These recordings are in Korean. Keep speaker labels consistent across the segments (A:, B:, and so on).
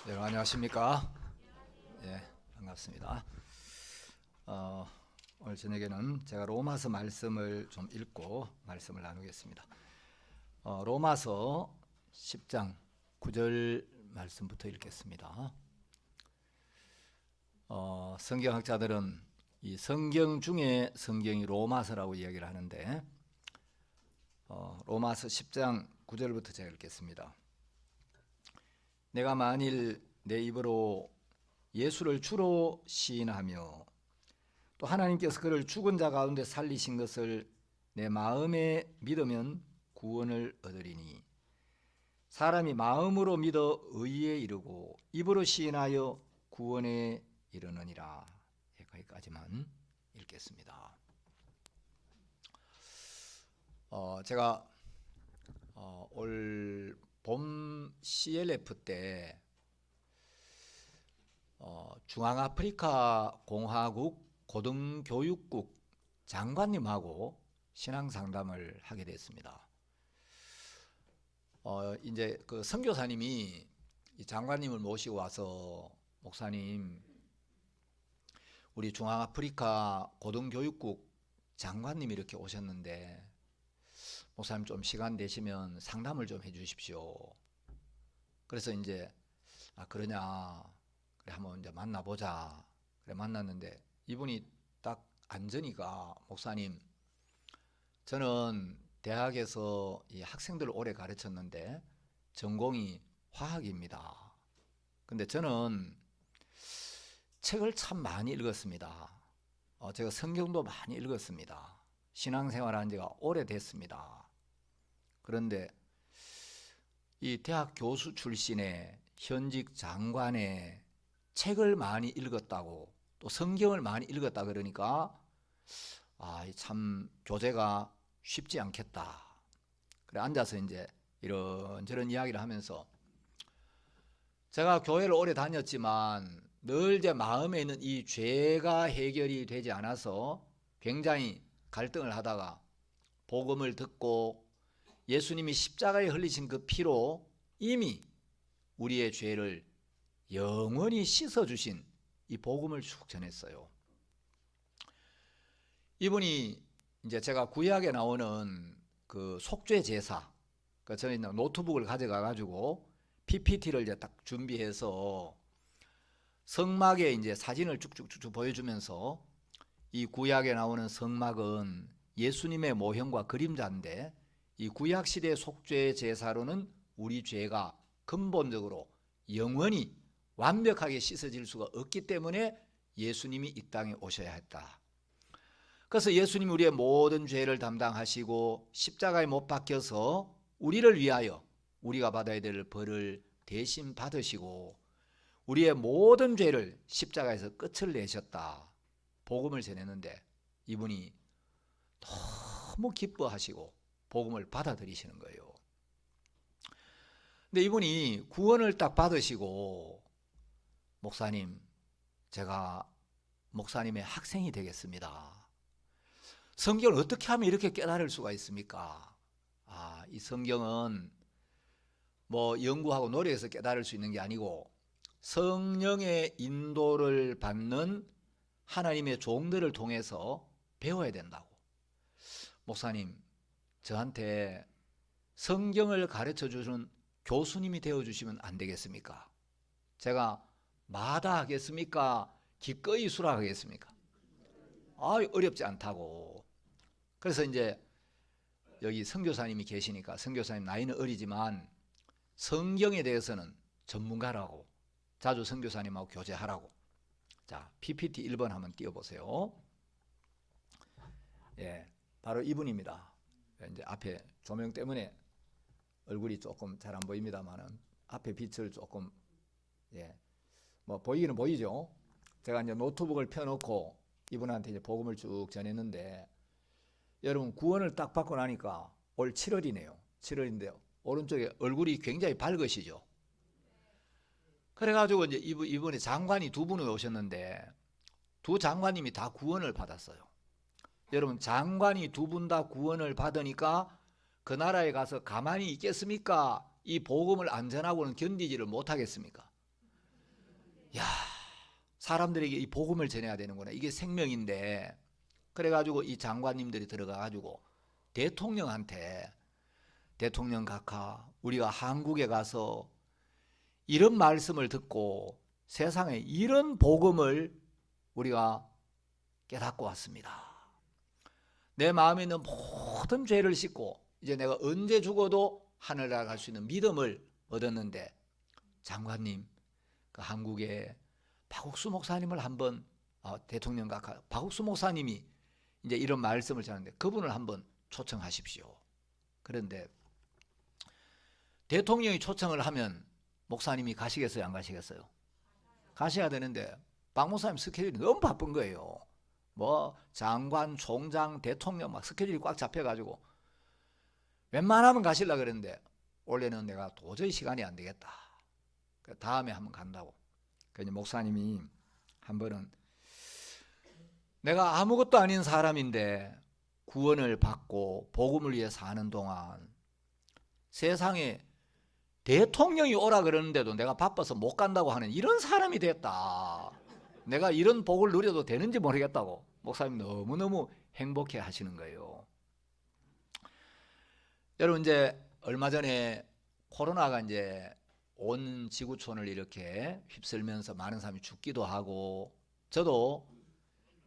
A: 여러분 안녕하십니까? 예, 반갑습니다. 오늘 저녁에는 제가 로마서 말씀을 좀 읽고 말씀을 나누겠습니다. 로마서 10장 9절 말씀부터 읽겠습니다. 성경학자들은 이 성경 중에 성경이 로마서라고 이야기를 하는데 로마서 10장 9절부터 제가 읽겠습니다. 내가 만일 내 입으로 예수를 주로 시인하며 또 하나님께서 그를 죽은 자 가운데 살리신 것을 내 마음에 믿으면 구원을 얻으리니 사람이 마음으로 믿어 의에 이르고 입으로 시인하여 구원에 이르느니라. 거기까지만 읽겠습니다. 제가 올 봄 CLF 때 중앙아프리카 공화국 고등교육국 장관님하고 신앙상담을 하게 됐습니다. 이제 그 선교사님이 이 장관님을 모시고 와서 목사님, 우리 중앙아프리카 고등교육국 장관님이 이렇게 오셨는데 목사님 좀 시간 되시면 상담을 좀 해주십시오. 그래서 이제 그러냐, 그래 한번 이제 만나보자. 그래 만났는데 이분이 딱 앉으니까 목사님, 저는 대학에서 이 학생들을 오래 가르쳤는데 전공이 화학입니다. 근데 저는 책을 참 많이 읽었습니다. 제가 성경도 많이 읽었습니다. 신앙생활한 지가 오래됐습니다. 그런데 이 대학 교수 출신의 현직 장관의 책을 많이 읽었다고 또 성경을 많이 읽었다 그러니까 참 교제가 쉽지 않겠다. 그래 앉아서 이제 이런저런 이야기를 하면서 제가 교회를 오래 다녔지만 늘 제 마음에 있는 이 죄가 해결이 되지 않아서 굉장히 갈등을 하다가 복음을 듣고 예수님이 십자가에 흘리신 그 피로 이미 우리의 죄를 영원히 씻어주신 이 복음을 쭉 전했어요. 이분이 이제 제가 구약에 나오는 그 속죄 제사, 저는 노트북을 가져가 가지고 PPT를 이제 딱 준비해서 성막에 이제 사진을 쭉쭉쭉 보여주면서 이 구약에 나오는 성막은 예수님의 모형과 그림자인데 이 구약시대 속죄 제사로는 우리 죄가 근본적으로 영원히 완벽하게 씻어질 수가 없기 때문에 예수님이 이 땅에 오셔야 했다. 그래서 예수님이 우리의 모든 죄를 담당하시고 십자가에 못 박혀서 우리를 위하여 우리가 받아야 될 벌을 대신 받으시고 우리의 모든 죄를 십자가에서 끝을 내셨다. 복음을 전했는데 이분이 너무 기뻐하시고 복음을 받아들이시는 거예요. 근데 이분이 구원을 딱 받으시고 목사님, 제가 목사님의 학생이 되겠습니다. 성경을 어떻게 하면 이렇게 깨달을 수가 있습니까? 이 성경은 뭐 연구하고 노력해서 깨달을 수 있는 게 아니고 성령의 인도를 받는 하나님의 종들을 통해서 배워야 된다고. 목사님, 저한테 성경을 가르쳐주는 교수님이 되어주시면 안 되겠습니까? 제가 마다하겠습니까? 기꺼이 수락하겠습니까? 어렵지 않다고. 그래서 이제 여기 선교사님이 계시니까 선교사님 나이는 어리지만 성경에 대해서는 전문가라고 자주 선교사님하고 교제하라고. 자, PPT 1번 한번 띄워보세요. 예, 바로 이분입니다. 이제 앞에 조명 때문에 얼굴이 조금 잘 안 보입니다만은 앞에 빛을 조금 뭐 보이기는 보이죠. 제가 이제 노트북을 펴놓고 이분한테 이제 복음을 쭉 전했는데 여러분 구원을 딱 받고 나니까 올 7월이네요. 7월인데 오른쪽에 얼굴이 굉장히 밝으시죠. 그래가지고 이제 이번에 장관이 두 분이 오셨는데 두 장관님이 다 구원을 받았어요. 여러분 장관이 두 분 다 구원을 받으니까 그 나라에 가서 가만히 있겠습니까? 이 복음을 안 전하고는 견디지를 못하겠습니까? 야, 사람들에게 이 복음을 전해야 되는구나. 이게 생명인데. 그래가지고 이 장관님들이 들어가가지고 대통령한테, 대통령 각하, 우리가 한국에 가서 이런 말씀을 듣고 세상에 이런 복음을 우리가 깨닫고 왔습니다. 내 마음에 있는 모든 죄를 씻고 이제 내가 언제 죽어도 하늘나라 갈 수 있는 믿음을 얻었는데, 장관님, 그 한국에 박옥수 목사님을 한번, 대통령 각하 박옥수 목사님이 이제 이런 말씀을 전하는데 그분을 한번 초청하십시오. 그런데 대통령이 초청을 하면 목사님이 가시겠어요, 안 가시겠어요? 가셔야 되는데 박 목사님 스케줄이 너무 바쁜 거예요. 뭐 장관, 총장, 대통령 막 스케줄이 꽉 잡혀가지고 웬만하면 가시려고 그랬는데 원래는 내가 도저히 시간이 안 되겠다, 다음에 한번 간다고. 그래서 목사님이 한 번은 내가 아무것도 아닌 사람인데 구원을 받고 복음을 위해 사는 동안 세상에 대통령이 오라 그러는데도 내가 바빠서 못 간다고 하는 이런 사람이 됐다. 내가 이런 복을 누려도 되는지 모르겠다고 목사님 너무너무 행복해 하시는 거예요. 여러분, 이제 얼마 전에 코로나가 이제 온 지구촌을 이렇게 휩쓸면서 많은 사람이 죽기도 하고, 저도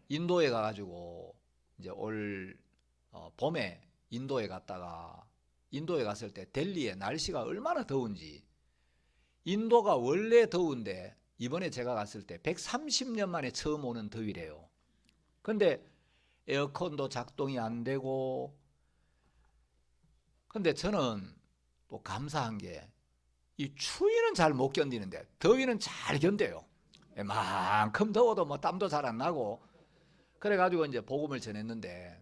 A: 인도에 가가지고 이제 올 봄에 인도에 갔다가, 인도에 갔을 때 델리에 날씨가 얼마나 더운지, 인도가 원래 더운데 이번에 제가 갔을 때 130년 만에 처음 오는 더위래요. 근데 에어컨도 작동이 안 되고, 근데 저는 또 감사한 게 이 추위는 잘 못 견디는데 더위는 잘 견뎌요. 만큼 더워도 뭐 땀도 잘 안 나고. 그래가지고 이제 복음을 전했는데,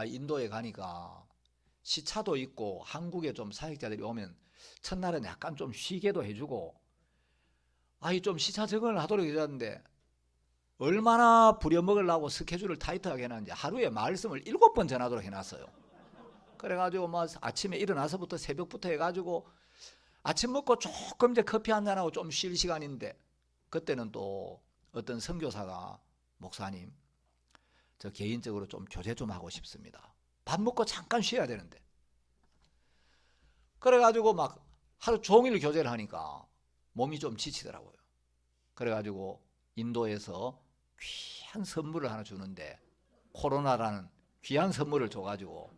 A: 인도에 가니까 시차도 있고 한국에 좀 사역자들이 오면 첫날은 약간 좀 쉬게도 해주고, 좀 시차 적응을 하도록 해줬는데 얼마나 부려먹으려고 스케줄을 타이트하게 해놨는지 하루에 말씀을 7번 전하도록 해놨어요. 그래가지고 뭐 아침에 일어나서부터 새벽부터 해가지고 아침 먹고 조금 이제 커피 한잔하고 좀 쉴 시간인데, 그때는 또 어떤 선교사가, 목사님, 저 개인적으로 좀 교제 좀 하고 싶습니다. 밥 먹고 잠깐 쉬어야 되는데. 그래가지고 막 하루 종일 교제를 하니까 몸이 좀 지치더라고요. 그래가지고 인도에서 귀한 선물을 하나 주는데, 코로나라는 귀한 선물을 줘가지고,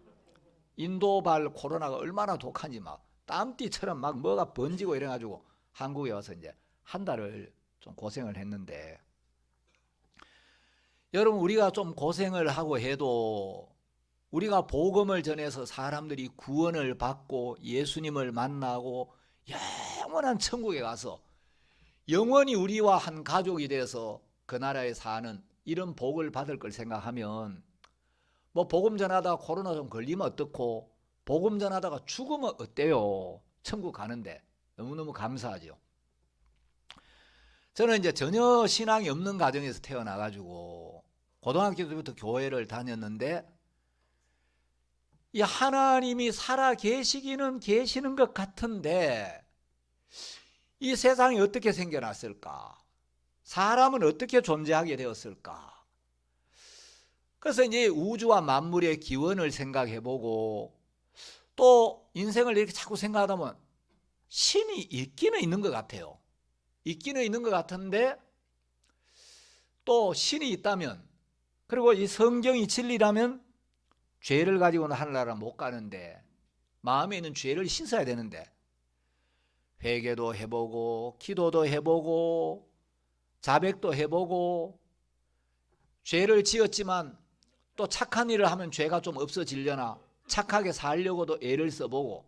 A: 인도발 코로나가 얼마나 독한지 막 땀띠처럼 막 뭐가 번지고 이래가지고 한국에 와서 이제 한 달을 좀 고생을 했는데, 여러분, 우리가 좀 고생을 하고 해도 우리가 복음을 전해서 사람들이 구원을 받고 예수님을 만나고 영원한 천국에 가서 영원히 우리와 한 가족이 돼서 그 나라에 사는 이런 복을 받을 걸 생각하면, 뭐 복음 전하다가 코로나 좀 걸리면 어떻고, 복음 전하다가 죽으면 어때요? 천국 가는데. 너무너무 감사하죠. 저는 이제 전혀 신앙이 없는 가정에서 태어나가지고 고등학교 때부터 교회를 다녔는데, 이 하나님이 살아 계시기는 계시는 것 같은데 이 세상이 어떻게 생겨났을까? 사람은 어떻게 존재하게 되었을까? 그래서 이제 우주와 만물의 기원을 생각해보고, 또 인생을 이렇게 자꾸 생각하다 보면 신이 있기는 있는 것 같아요. 있기는 있는 것 같은데, 또 신이 있다면, 그리고 이 성경이 진리라면 죄를 가지고는 하늘나라 못 가는데, 마음에 있는 죄를 씻어야 되는데, 회개도 해보고 기도도 해보고 자백도 해보고, 죄를 지었지만 또 착한 일을 하면 죄가 좀 없어지려나 착하게 살려고도 애를 써보고,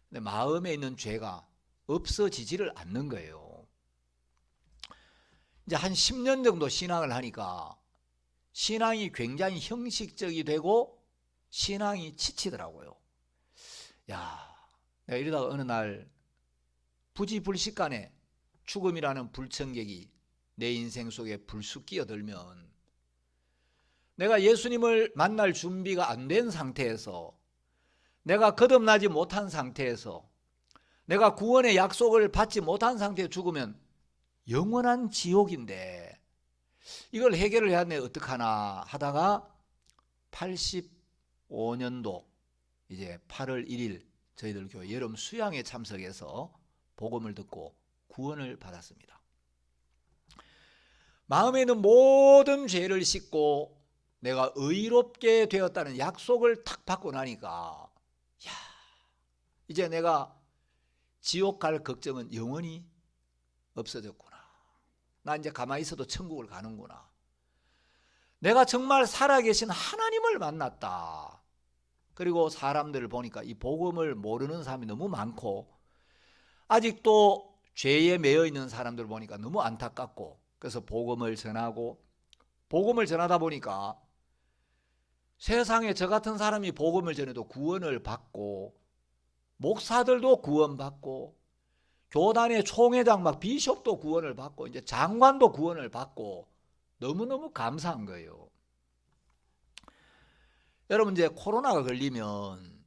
A: 근데 마음에 있는 죄가 없어지지를 않는 거예요. 이제 한 10년 정도 신앙을 하니까 신앙이 굉장히 형식적이 되고 신앙이 지치더라고요. 내가 이러다가 어느 날 부지불식간에 죽음이라는 불청객이 내 인생 속에 불쑥 끼어들면, 내가 예수님을 만날 준비가 안 된 상태에서, 내가 거듭나지 못한 상태에서, 내가 구원의 약속을 받지 못한 상태에 죽으면 영원한 지옥인데 이걸 해결을 해야 되는데 어떡하나 하다가 85년도 이제 8월 1일 저희들 교회 여름 수양에 참석해서 복음을 듣고 구원을 받았습니다. 마음에 있는 모든 죄를 씻고 내가 의롭게 되었다는 약속을 탁 받고 나니까 야, 이제 내가 지옥 갈 걱정은 영원히 없어졌구나. 나 이제 가만히 있어도 천국을 가는구나. 내가 정말 살아계신 하나님을 만났다. 그리고 사람들을 보니까 이 복음을 모르는 사람이 너무 많고 아직도 죄에 매여 있는 사람들을 보니까 너무 안타깝고 그래서 복음을 전하고 복음을 전하다 보니까 세상에 저 같은 사람이 복음을 전해도 구원을 받고 목사들도 구원받고 교단의 총회장 막 비숍도 구원을 받고 이제 장관도 구원을 받고 너무너무 감사한 거예요. 여러분 이제 코로나가 걸리면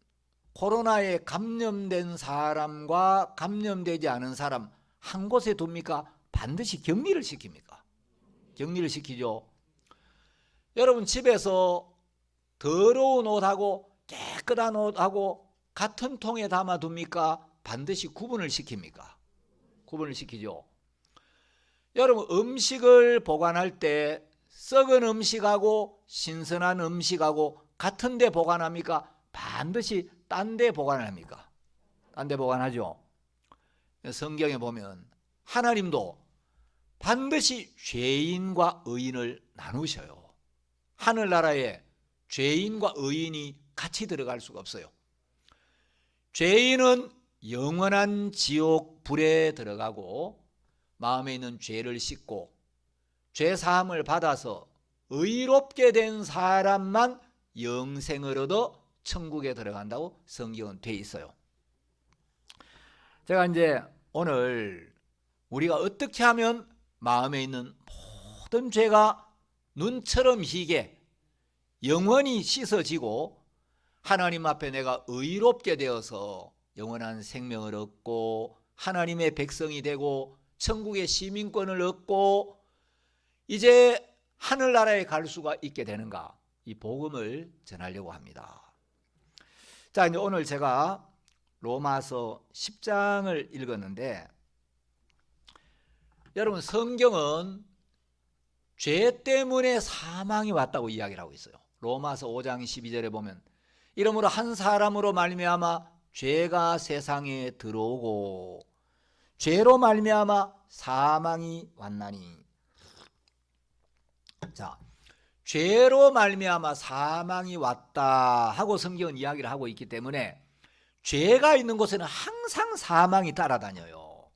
A: 코로나에 감염된 사람과 감염되지 않은 사람 한 곳에 둡니까? 반드시 격리를 시킵니까? 격리를 시키죠. 여러분 집에서 더러운 옷하고 깨끗한 옷하고 같은 통에 담아 둡니까? 반드시 구분을 시킵니까? 구분을 시키죠. 여러분 음식을 보관할 때 썩은 음식하고 신선한 음식하고 같은 데 보관합니까? 반드시 딴 데 보관합니까? 딴 데 보관하죠. 성경에 보면 하나님도 반드시 죄인과 의인을 나누셔요. 하늘나라에 죄인과 의인이 같이 들어갈 수가 없어요. 죄인은 영원한 지옥 불에 들어가고 마음에 있는 죄를 씻고 죄 사함을 받아서 의롭게 된 사람만 영생을 얻어 천국에 들어간다고 성경은 돼 있어요. 제가 이제 오늘 우리가 어떻게 하면 마음에 있는 모든 죄가 눈처럼 희게 영원히 씻어지고 하나님 앞에 내가 의롭게 되어서 영원한 생명을 얻고 하나님의 백성이 되고 천국의 시민권을 얻고 이제 하늘나라에 갈 수가 있게 되는가, 이 복음을 전하려고 합니다. 자, 이제 오늘 제가 로마서 10장을 읽었는데 여러분 성경은 죄 때문에 사망이 왔다고 이야기를 하고 있어요. 로마서 5장 12절에 보면 이러므로 한 사람으로 말미암아 죄가 세상에 들어오고 죄로 말미암아 사망이 왔나니. 자, 죄로 말미암아 사망이 왔다 하고 성경은 이야기를 하고 있기 때문에 죄가 있는 곳에는 항상 사망이 따라다녀요.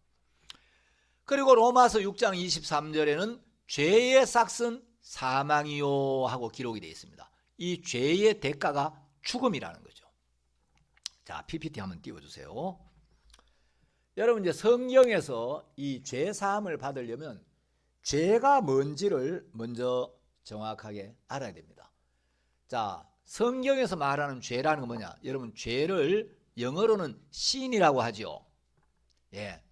A: 그리고 로마서 6장 23절에는 죄의 삭은 사망이요 하고 기록이 되어 있습니다. 이 죄의 대가가 죽음이라는 거죠. 자, PPT 한번 띄워주세요. 여러분 이제 성경에서 이 죄 사함을 받으려면 죄가 뭔지를 먼저 정확하게 알아야 됩니다. 자, 성경에서 말하는 죄라는 건 뭐냐? 여러분 죄를 영어로는 sin이라고 하죠. 예.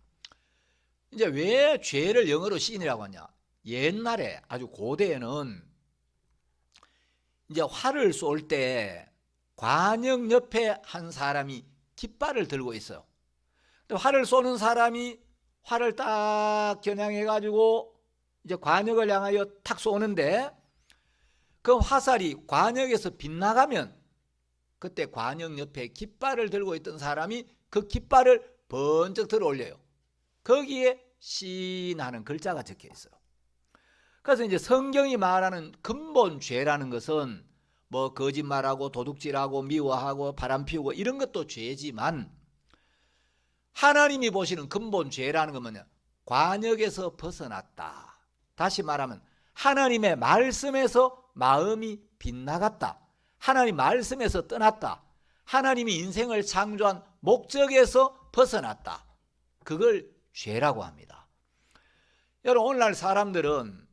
A: 이제 왜 죄를 영어로 sin이라고 하냐? 옛날에 아주 고대에는 이제 활을 쏠 때 관역 옆에 한 사람이 깃발을 들고 있어요. 활을 쏘는 사람이 활을 딱 겨냥해 가지고 이제 관역을 향하여 탁 쏘는데 그 화살이 관역에서 빗나가면 그때 관역 옆에 깃발을 들고 있던 사람이 그 깃발을 번쩍 들어 올려요. 거기에 신하는 글자가 적혀 있어요. 그래서 이제 성경이 말하는 근본 죄라는 것은 뭐 거짓말하고 도둑질하고 미워하고 바람피우고 이런 것도 죄지만 하나님이 보시는 근본 죄라는 건 뭐냐? 관역에서 벗어났다. 다시 말하면 하나님의 말씀에서 마음이 빗나갔다. 하나님 말씀에서 떠났다. 하나님이 인생을 창조한 목적에서 벗어났다. 그걸 죄라고 합니다. 여러분 오늘날 사람들은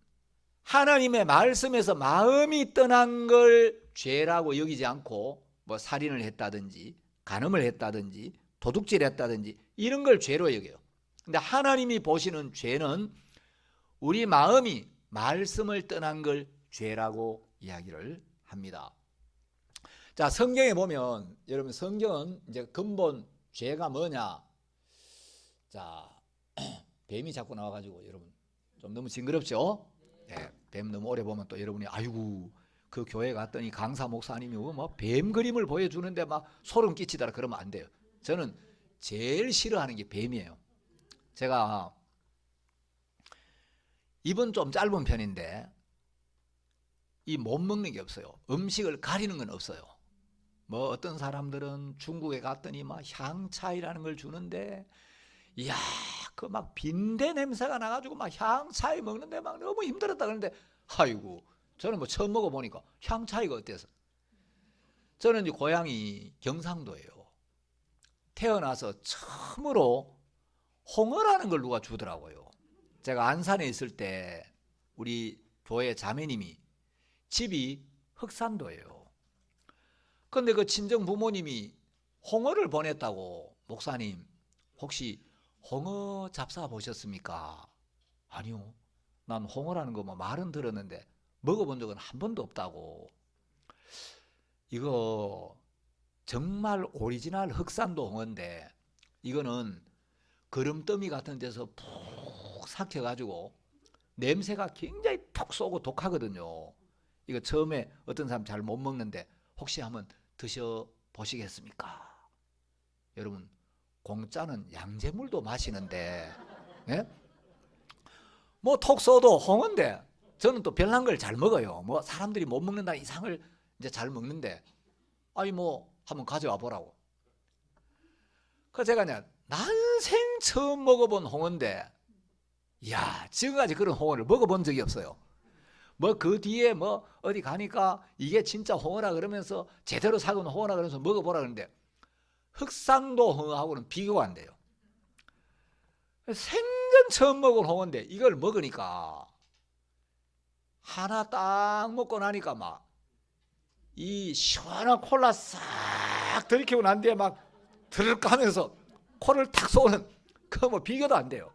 A: 하나님의 말씀에서 마음이 떠난 걸 죄라고 여기지 않고 뭐 살인을 했다든지 간음을 했다든지 도둑질했다든지 이런 걸 죄로 여겨요. 근데 하나님이 보시는 죄는 우리 마음이 말씀을 떠난 걸 죄라고 이야기를 합니다. 자, 성경에 보면 여러분 성경은 이제 근본 죄가 뭐냐? 자, 뱀이 자꾸 나와가지고 여러분 좀 너무 징그럽죠? 네, 뱀 너무 오래 보면 또 여러분이 아이고 그 교회 갔더니 강사 목사님이 뭐 뱀 그림을 보여주는데 막 소름 끼치더라 그러면 안 돼요. 저는 제일 싫어하는 게 뱀이에요. 제가 입은 좀 짧은 편인데 이 못 먹는 게 없어요. 음식을 가리는 건 없어요. 뭐 어떤 사람들은 중국에 갔더니 막 향차이라는 걸 주는데 이야 그 막 빈대 냄새가 나가지고 막 향차이 먹는데 막 너무 힘들었다 그러는데 아이고 저는 뭐 처음 먹어보니까 향차이가 어때서 저는 이제 고향이 경상도예요. 태어나서 처음으로 홍어라는 걸 누가 주더라고요. 제가 안산에 있을 때 우리 교회 자매님이 집이 흑산도예요. 근데 그 친정 부모님이 홍어를 보냈다고 목사님 혹시 홍어 잡사 보셨습니까? 아니요. 난 홍어라는 거 뭐 말은 들었는데 먹어본 적은 한 번도 없다고. 이거 정말 오리지널 흑산도 홍어인데 이거는 거름더미 같은 데서 푹 삭혀가지고 냄새가 굉장히 푹 쏘고 독하거든요. 이거 처음에 어떤 사람 잘 못 먹는데 혹시 한번 드셔보시겠습니까? 여러분 공짜는 양잿물도 마시는데 예? 뭐 톡 쏘도 홍어인데 저는 또 별난 걸 잘 먹어요. 뭐 사람들이 못 먹는다 이상을 이제 잘 먹는데 아니 뭐 한번 가져와 보라고. 그 제가 그냥 난생 처음 먹어본 홍어인데 이야 지금까지 그런 홍어를 먹어본 적이 없어요. 뭐 그 뒤에 뭐 어디 가니까 이게 진짜 홍어라 그러면서 제대로 사온 홍어라 그러면서 먹어보라 그러는데 흑산도 홍어하고는 비교가 안 돼요. 생전 처음 먹은 홍어인데 이걸 먹으니까 하나 딱 먹고 나니까 막 이 시원한 콜라 싹 들이키고 난 뒤에 막 드르륵 하면서 코를 탁 쏘는 그 뭐 비교도 안 돼요.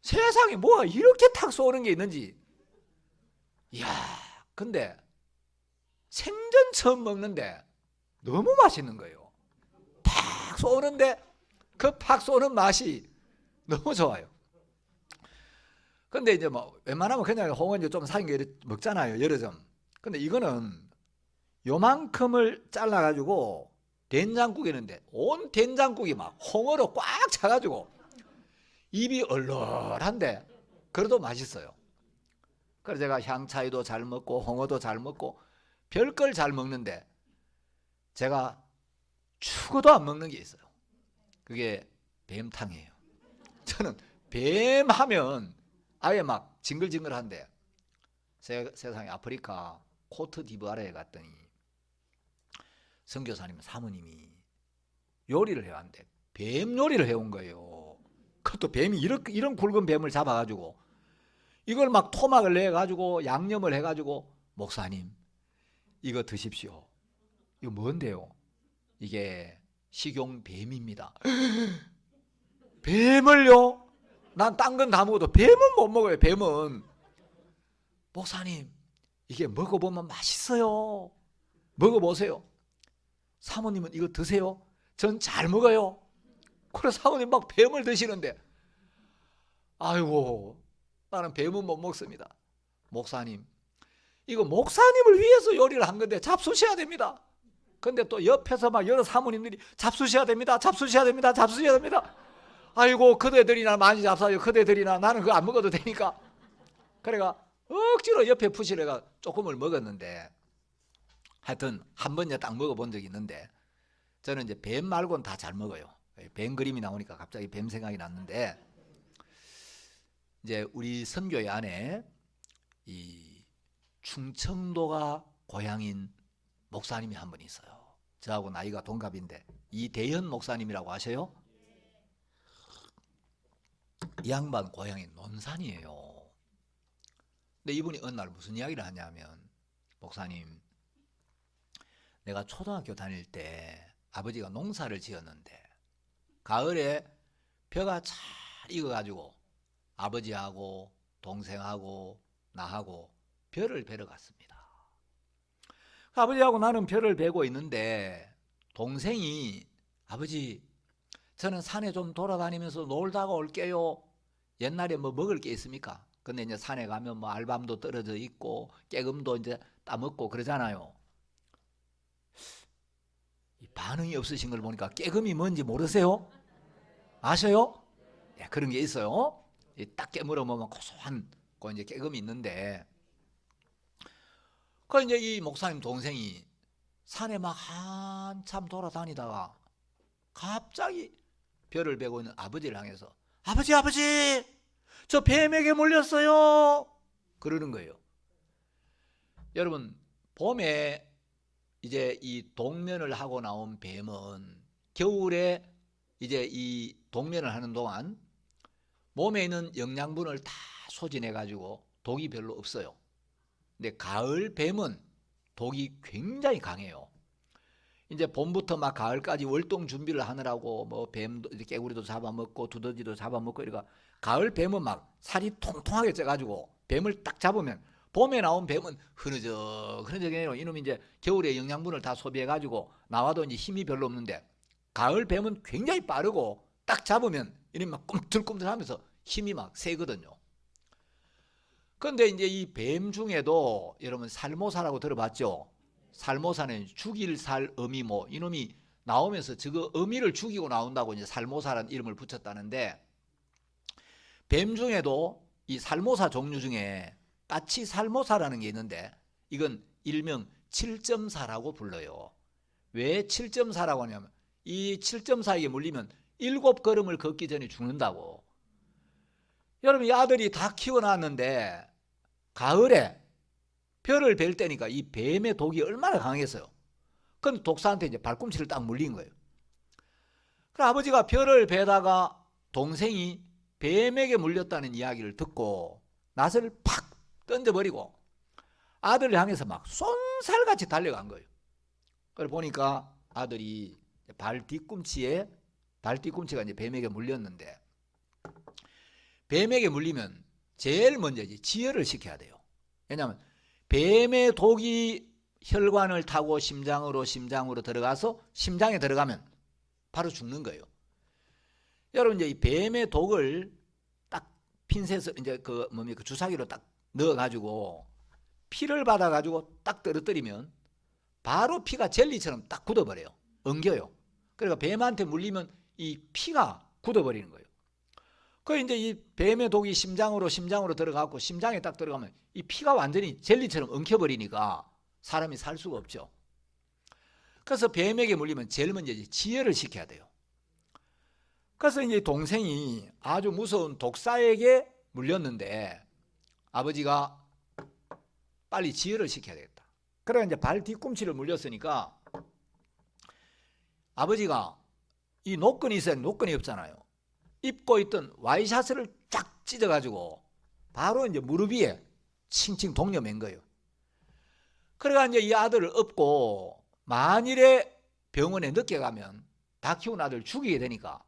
A: 세상에 뭐가 이렇게 탁 쏘는 게 있는지. 이야 근데 생전 처음 먹는데 너무 맛있는 거예요. 팍 쏘는데 그 팍 쏘는 맛이 너무 좋아요. 근데 이제 뭐 웬만하면 그냥 홍어 이제 좀 사긴 게 먹잖아요 여러 점. 근데 이거는 요만큼을 잘라가지고 된장국에 있는데 온 된장국이 막 홍어로 꽉 차가지고 입이 얼얼한데 그래도 맛있어요. 그래서 제가 향차이도 잘 먹고 홍어도 잘 먹고 별걸 잘 먹는데 제가 죽어도 안 먹는 게 있어요. 그게 뱀탕이에요. 저는 뱀 하면 아예 막 징글징글한데 세상에 아프리카 코트디부아르에 갔더니 선교사님 사모님이 요리를 해왔는데 뱀 요리를 해온 거예요. 그것도 뱀이 이런 굵은 뱀을 잡아가지고 이걸 막 토막을 내가지고 양념을 해가지고 목사님 이거 드십시오. 이거 뭔데요? 이게 식용뱀입니다. 뱀을요? 난 딴 건 다 먹어도 뱀은 못 먹어요. 뱀은. 목사님 이게 먹어보면 맛있어요. 먹어보세요. 사모님은 이거 드세요. 전 잘 먹어요. 그래서 사모님 막 뱀을 드시는데 아이고 나는 뱀은 못 먹습니다. 목사님 이거 목사님을 위해서 요리를 한 건데 잡수셔야 됩니다. 근데 또 옆에서 막 여러 사모님들이 잡수셔야 됩니다. 잡수셔야 됩니다. 잡수셔야 됩니다. 아이고 그대들이나 많이 잡사요. 그대들이나 나는 그거 안 먹어도 되니까. 그래가 억지로 옆에 푸시래가 조금을 먹었는데 하여튼 한 번에 딱 먹어본 적이 있는데 저는 이제 뱀 말고는 다 잘 먹어요. 뱀 그림이 나오니까 갑자기 뱀 생각이 났는데 이제 우리 선교회 안에 이 충청도가 고향인 목사님이 한 분 있어요. 저하고 나이가 동갑인데 이대현 목사님이라고 아세요? 이 양반 고향이 논산이에요. 근데 이분이 어느 날 무슨 이야기를 하냐면 목사님 내가 초등학교 다닐 때 아버지가 농사를 지었는데 가을에 벼가 잘 익어가지고 아버지하고 동생하고 나하고 벼를 베러 갔습니다. 아버지하고 나는 벼를 베고 있는데 동생이 아버지 저는 산에 좀 돌아다니면서 놀다가 올게요. 옛날에 뭐 먹을 게 있습니까? 근데 이제 산에 가면 뭐 알밤도 떨어져 있고 깨금도 이제 따먹고 그러잖아요. 반응이 없으신 걸 보니까 깨금이 뭔지 모르세요? 아셔요? 네, 그런 게 있어요. 딱 깨물어 먹으면 고소한 그 이제 깨금이 있는데, 그 이제 이 목사님 동생이 산에 막 한참 돌아다니다가 갑자기 벼를 베고 있는 아버지를 향해서 아버지 아버지 저 뱀에게 물렸어요 그러는 거예요. 여러분 봄에 이제 이 동면을 하고 나온 뱀은 겨울에 이제 이 동면을 하는 동안 몸에 있는 영양분을 다 소진해 가지고 독이 별로 없어요. 근데 가을 뱀은 독이 굉장히 강해요. 이제 봄부터 막 가을까지 월동 준비를 하느라고 뭐 뱀도 깨구리도 잡아먹고 두더지도 잡아먹고 이러니까 가을 뱀은 막 살이 통통하게 쪄가지고 뱀을 딱 잡으면 봄에 나온 뱀은 흐느적해요. 이놈이 이제 겨울에 영양분을 다 소비해가지고 나와도 이제 힘이 별로 없는데 가을 뱀은 굉장히 빠르고 딱 잡으면 이놈이 막 꿈틀꿈틀하면서 힘이 막 세거든요. 그런데 이제 이 뱀 중에도 여러분 살모사라고 들어봤죠? 살모사는 죽일 살 어미모 이놈이 나오면서 저거 어미를 죽이고 나온다고 이제 살모사라는 이름을 붙였다는데 뱀 중에도 이 살모사 종류 중에 까치 살모사라는 게 있는데 이건 일명 7.4라고 불러요. 왜 7.4라고 하냐면 이 7.4에게 물리면 7걸음을 걷기 전에 죽는다고. 여러분 이 아들이 다 키워놨는데 가을에 벼를 벨 때니까 이 뱀의 독이 얼마나 강했어요. 그건 독사한테 이제 발꿈치를 딱 물린 거예요. 그래서 아버지가 벼를 베다가 동생이 뱀에게 물렸다는 이야기를 듣고 낫을 팍 던져버리고 아들을 향해서 막 쏜살같이 달려간 거예요. 그걸 보니까 아들이 발 뒤꿈치가 이제 뱀에게 물렸는데 뱀에게 물리면 제일 먼저 이제 지혈을 시켜야 돼요. 왜냐하면 뱀의 독이 혈관을 타고 심장으로 들어가서 심장에 들어가면 바로 죽는 거예요. 여러분 이제 이 뱀의 독을 딱 핀셋을 이제 그 주사기로 딱 넣어가지고 피를 받아가지고 딱 떨어뜨리면 바로 피가 젤리처럼 딱 굳어버려요. 엉겨요. 그러니까 뱀한테 물리면 이 피가 굳어버리는 거예요. 그 이제 이 뱀의 독이 심장으로 들어가고 심장에 딱 들어가면 이 피가 완전히 젤리처럼 엉켜버리니까 사람이 살 수가 없죠. 그래서 뱀에게 물리면 제일 먼저 지혈을 시켜야 돼요. 그래서 이제 동생이 아주 무서운 독사에게 물렸는데 아버지가 빨리 지혈을 시켜야 되겠다. 그래 이제 발 뒤꿈치를 물렸으니까 아버지가 이 노끈이 있어야 노끈이 없잖아요. 입고 있던 와이셔츠를 쫙 찢어가지고 바로 이제 무릎 위에 칭칭 동여맨 거예요. 그래가 이제 이 아들을 업고 만일에 병원에 늦게 가면 다 키운 아들 죽이게 되니까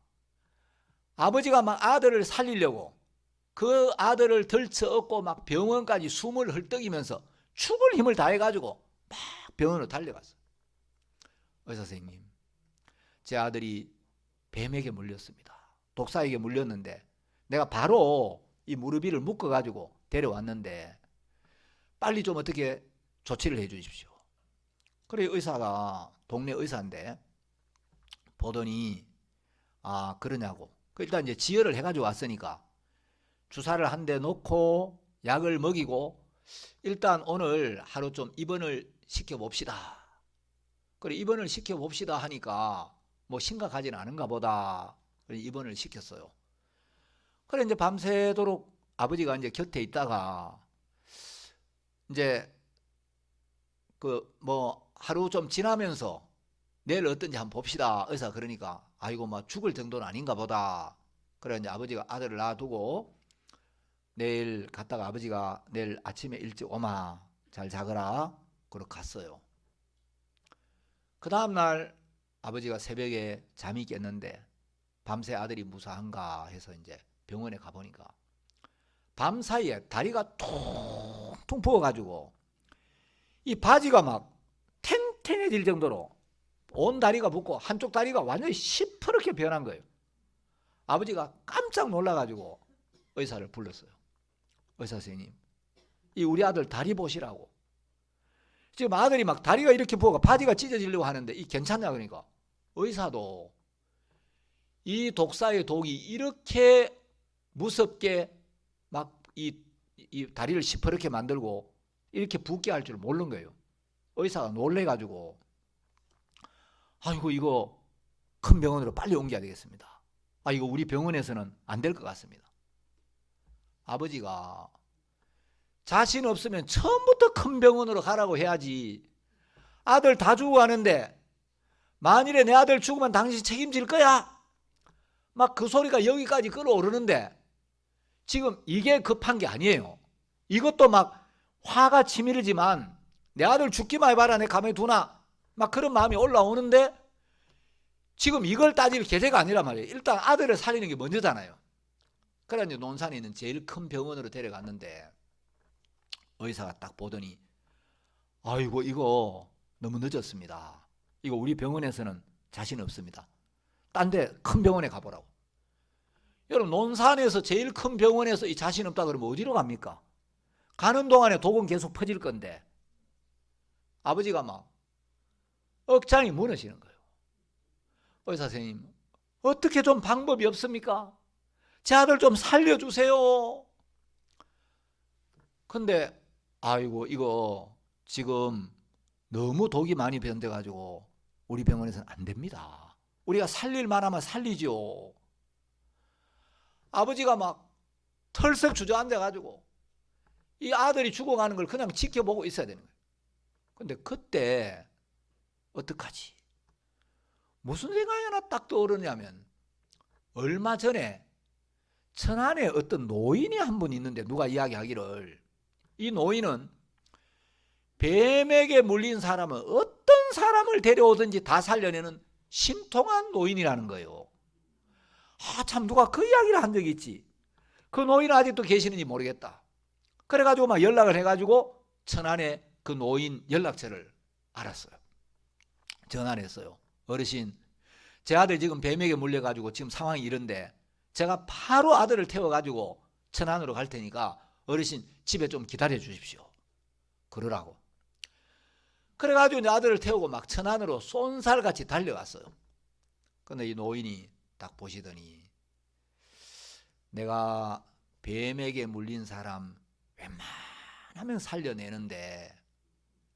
A: 아버지가 막 아들을 살리려고 그 아들을 들쳐 업고 막 병원까지 숨을 헐떡이면서 죽을 힘을 다해가지고 막 병원으로 달려갔어요. 의사 선생님, 제 아들이 뱀에게 물렸습니다. 독사에게 물렸는데 내가 바로 이 무릎 위를 묶어가지고 데려왔는데 빨리 좀 어떻게 조치를 해 주십시오. 그래 의사가 동네 의사인데 보더니 아 그러냐고. 일단 이제 지혈을 해가지고 왔으니까 주사를 한 대 놓고 약을 먹이고 일단 오늘 하루 좀 입원을 시켜봅시다. 그래 입원을 시켜봅시다 하니까 뭐 심각하지는 않은가 보다. 그래 입원을 시켰어요. 그래 이제 밤새도록 아버지가 이제 곁에 있다가 이제 그 뭐 하루 좀 지나면서 내일 어떤지 한번 봅시다. 의사 그러니까 아이고 뭐 죽을 정도는 아닌가 보다. 그래 이제 아버지가 아들을 놔두고 내일 갔다가 아버지가 내일 아침에 일찍 오마 잘 자거라. 그러고 갔어요. 그 다음날 아버지가 새벽에 잠이 깼는데 밤새 아들이 무사한가 해서 이제 병원에 가보니까 밤 사이에 다리가 퉁퉁 부어가지고 이 바지가 막 탱탱해질 정도로 온 다리가 붓고 한쪽 다리가 완전히 시퍼렇게 변한 거예요. 아버지가 깜짝 놀라가지고 의사를 불렀어요. 의사 선생님, 이 우리 아들 다리 보시라고. 지금 아들이 막 다리가 이렇게 부어가 바지가 찢어지려고 하는데 이 괜찮냐 그러니까 의사도 이 독사의 독이 이렇게 무섭게 막 이 다리를 시퍼렇게 만들고 이렇게 붓게 할 줄 모르는 거예요. 의사가 놀래가지고 아이고 이거 큰 병원으로 빨리 옮겨야 되겠습니다. 아 이거 우리 병원에서는 안 될 것 같습니다. 아버지가 자신 없으면 처음부터 큰 병원으로 가라고 해야지. 아들 다 죽어가는데 만일에 내 아들 죽으면 당신 책임질 거야? 막 그 소리가 여기까지 끌어오르는데 지금 이게 급한 게 아니에요. 이것도 막 화가 치밀지만 내 아들 죽기만 해봐라 내 가만히 두나 막 그런 마음이 올라오는데 지금 이걸 따질 계제가 아니란 말이에요. 일단 아들을 살리는 게 먼저잖아요. 그래 이제 논산에 있는 제일 큰 병원으로 데려갔는데 의사가 딱 보더니 아이고 이거 너무 늦었습니다. 이거 우리 병원에서는 자신 없습니다. 딴 데 큰 병원에 가보라고. 여러분 논산에서 제일 큰 병원에서 이 자신 없다 그러면 어디로 갑니까? 가는 동안에 독은 계속 퍼질 건데 아버지가 막 억장이 무너지는 거예요. 의사 선생님 어떻게 좀 방법이 없습니까? 제 아들 좀 살려주세요. 근데 아이고 이거 지금 너무 독이 많이 변돼가지고 우리 병원에서는 안 됩니다. 우리가 살릴 만하면 살리죠. 아버지가 막 털썩 주저앉아가지고 이 아들이 죽어가는 걸 그냥 지켜보고 있어야 되는 거예요. 근데 그때 어떡하지? 무슨 생각이 하나 딱 떠오르냐면 얼마 전에 천안에 어떤 노인이 한 분 있는데 누가 이야기하기를 이 노인은 뱀에게 물린 사람은 어떤 사람을 데려오든지 다 살려내는 신통한 노인이라는 거예요. 아, 참 누가 그 이야기를 한 적이 있지. 그 노인은 아직도 계시는지 모르겠다. 그래가지고 막 연락을 해가지고 천안에 그 노인 연락처를 알았어요. 전화를 했어요. 어르신, 제 아들 지금 뱀에게 물려가지고 지금 상황이 이런데 제가 바로 아들을 태워가지고 천안으로 갈 테니까 어르신 집에 좀 기다려 주십시오. 그러라고. 그래가지고 이제 아들을 태우고 막 천안으로 쏜살같이 달려갔어요. 근데 이 노인이 딱 보시더니 내가 뱀에게 물린 사람 웬만하면 살려내는데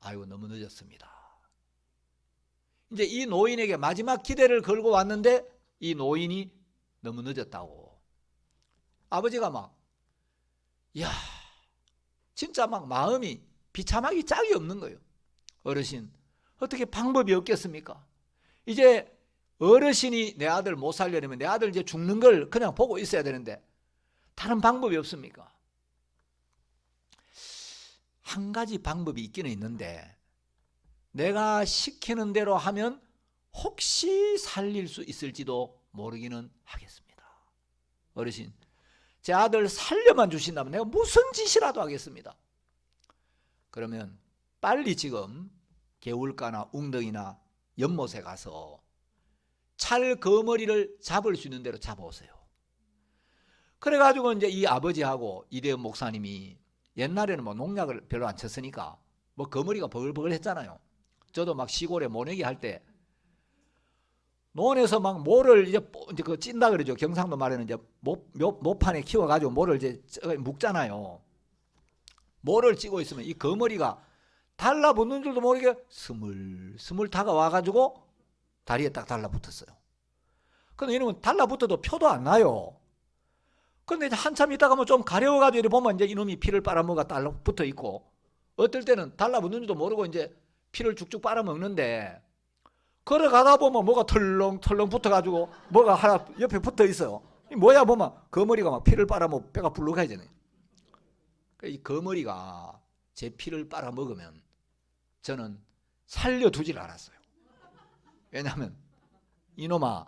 A: 아이고 너무 늦었습니다. 이제 이 노인에게 마지막 기대를 걸고 왔는데 이 노인이 너무 늦었다고. 아버지가 막 야 진짜 막 마음이 비참하기 짝이 없는 거예요. 어르신 어떻게 방법이 없겠습니까? 이제 어르신이 내 아들 못 살려내면 내 아들 이제 죽는 걸 그냥 보고 있어야 되는데 다른 방법이 없습니까? 한 가지 방법이 있기는 있는데 내가 시키는 대로 하면 혹시 살릴 수 있을지도 모르기는 하겠습니다. 어르신 제 아들 살려만 주신다면 내가 무슨 짓이라도 하겠습니다. 그러면 빨리 지금 개울가나 웅덩이나 연못에 가서 찰 거머리를 잡을 수 있는 대로 잡아오세요. 그래가지고 이제 이 아버지하고 이대현 목사님이 옛날에는 뭐 농약을 별로 안 쳤으니까 뭐 거머리가 버글버글 했잖아요. 저도 막 시골에 모내기 할 때 논에서 막 모를 이제 그 찐다 그러죠. 경상도 말에는 이제 모판에 키워가지고 모를 이제 묶잖아요. 모를 찌고 있으면 이 거머리가 달라붙는 줄도 모르게 스물스물 다가와가지고 다리에 딱 달라붙었어요. 근데 이놈은 달라붙어도 표도 안 나요. 근데 이제 한참 있다가 뭐 좀 가려워가지고 이렇게 보면 이제 이놈이 피를 빨아먹어 달라붙어 있고 어떨 때는 달라붙는 줄도 모르고 이제 피를 쭉쭉 빨아먹는데 걸어가다 보면 뭐가 털렁털렁 붙어가지고 뭐가 하나 옆에 붙어 있어요. 뭐야 보면 거머리가 막 피를 빨아먹고 뼈가 불룩해지네. 이 거머리가 제 피를 빨아먹으면 저는 살려두질 않았어요. 왜냐하면 이놈아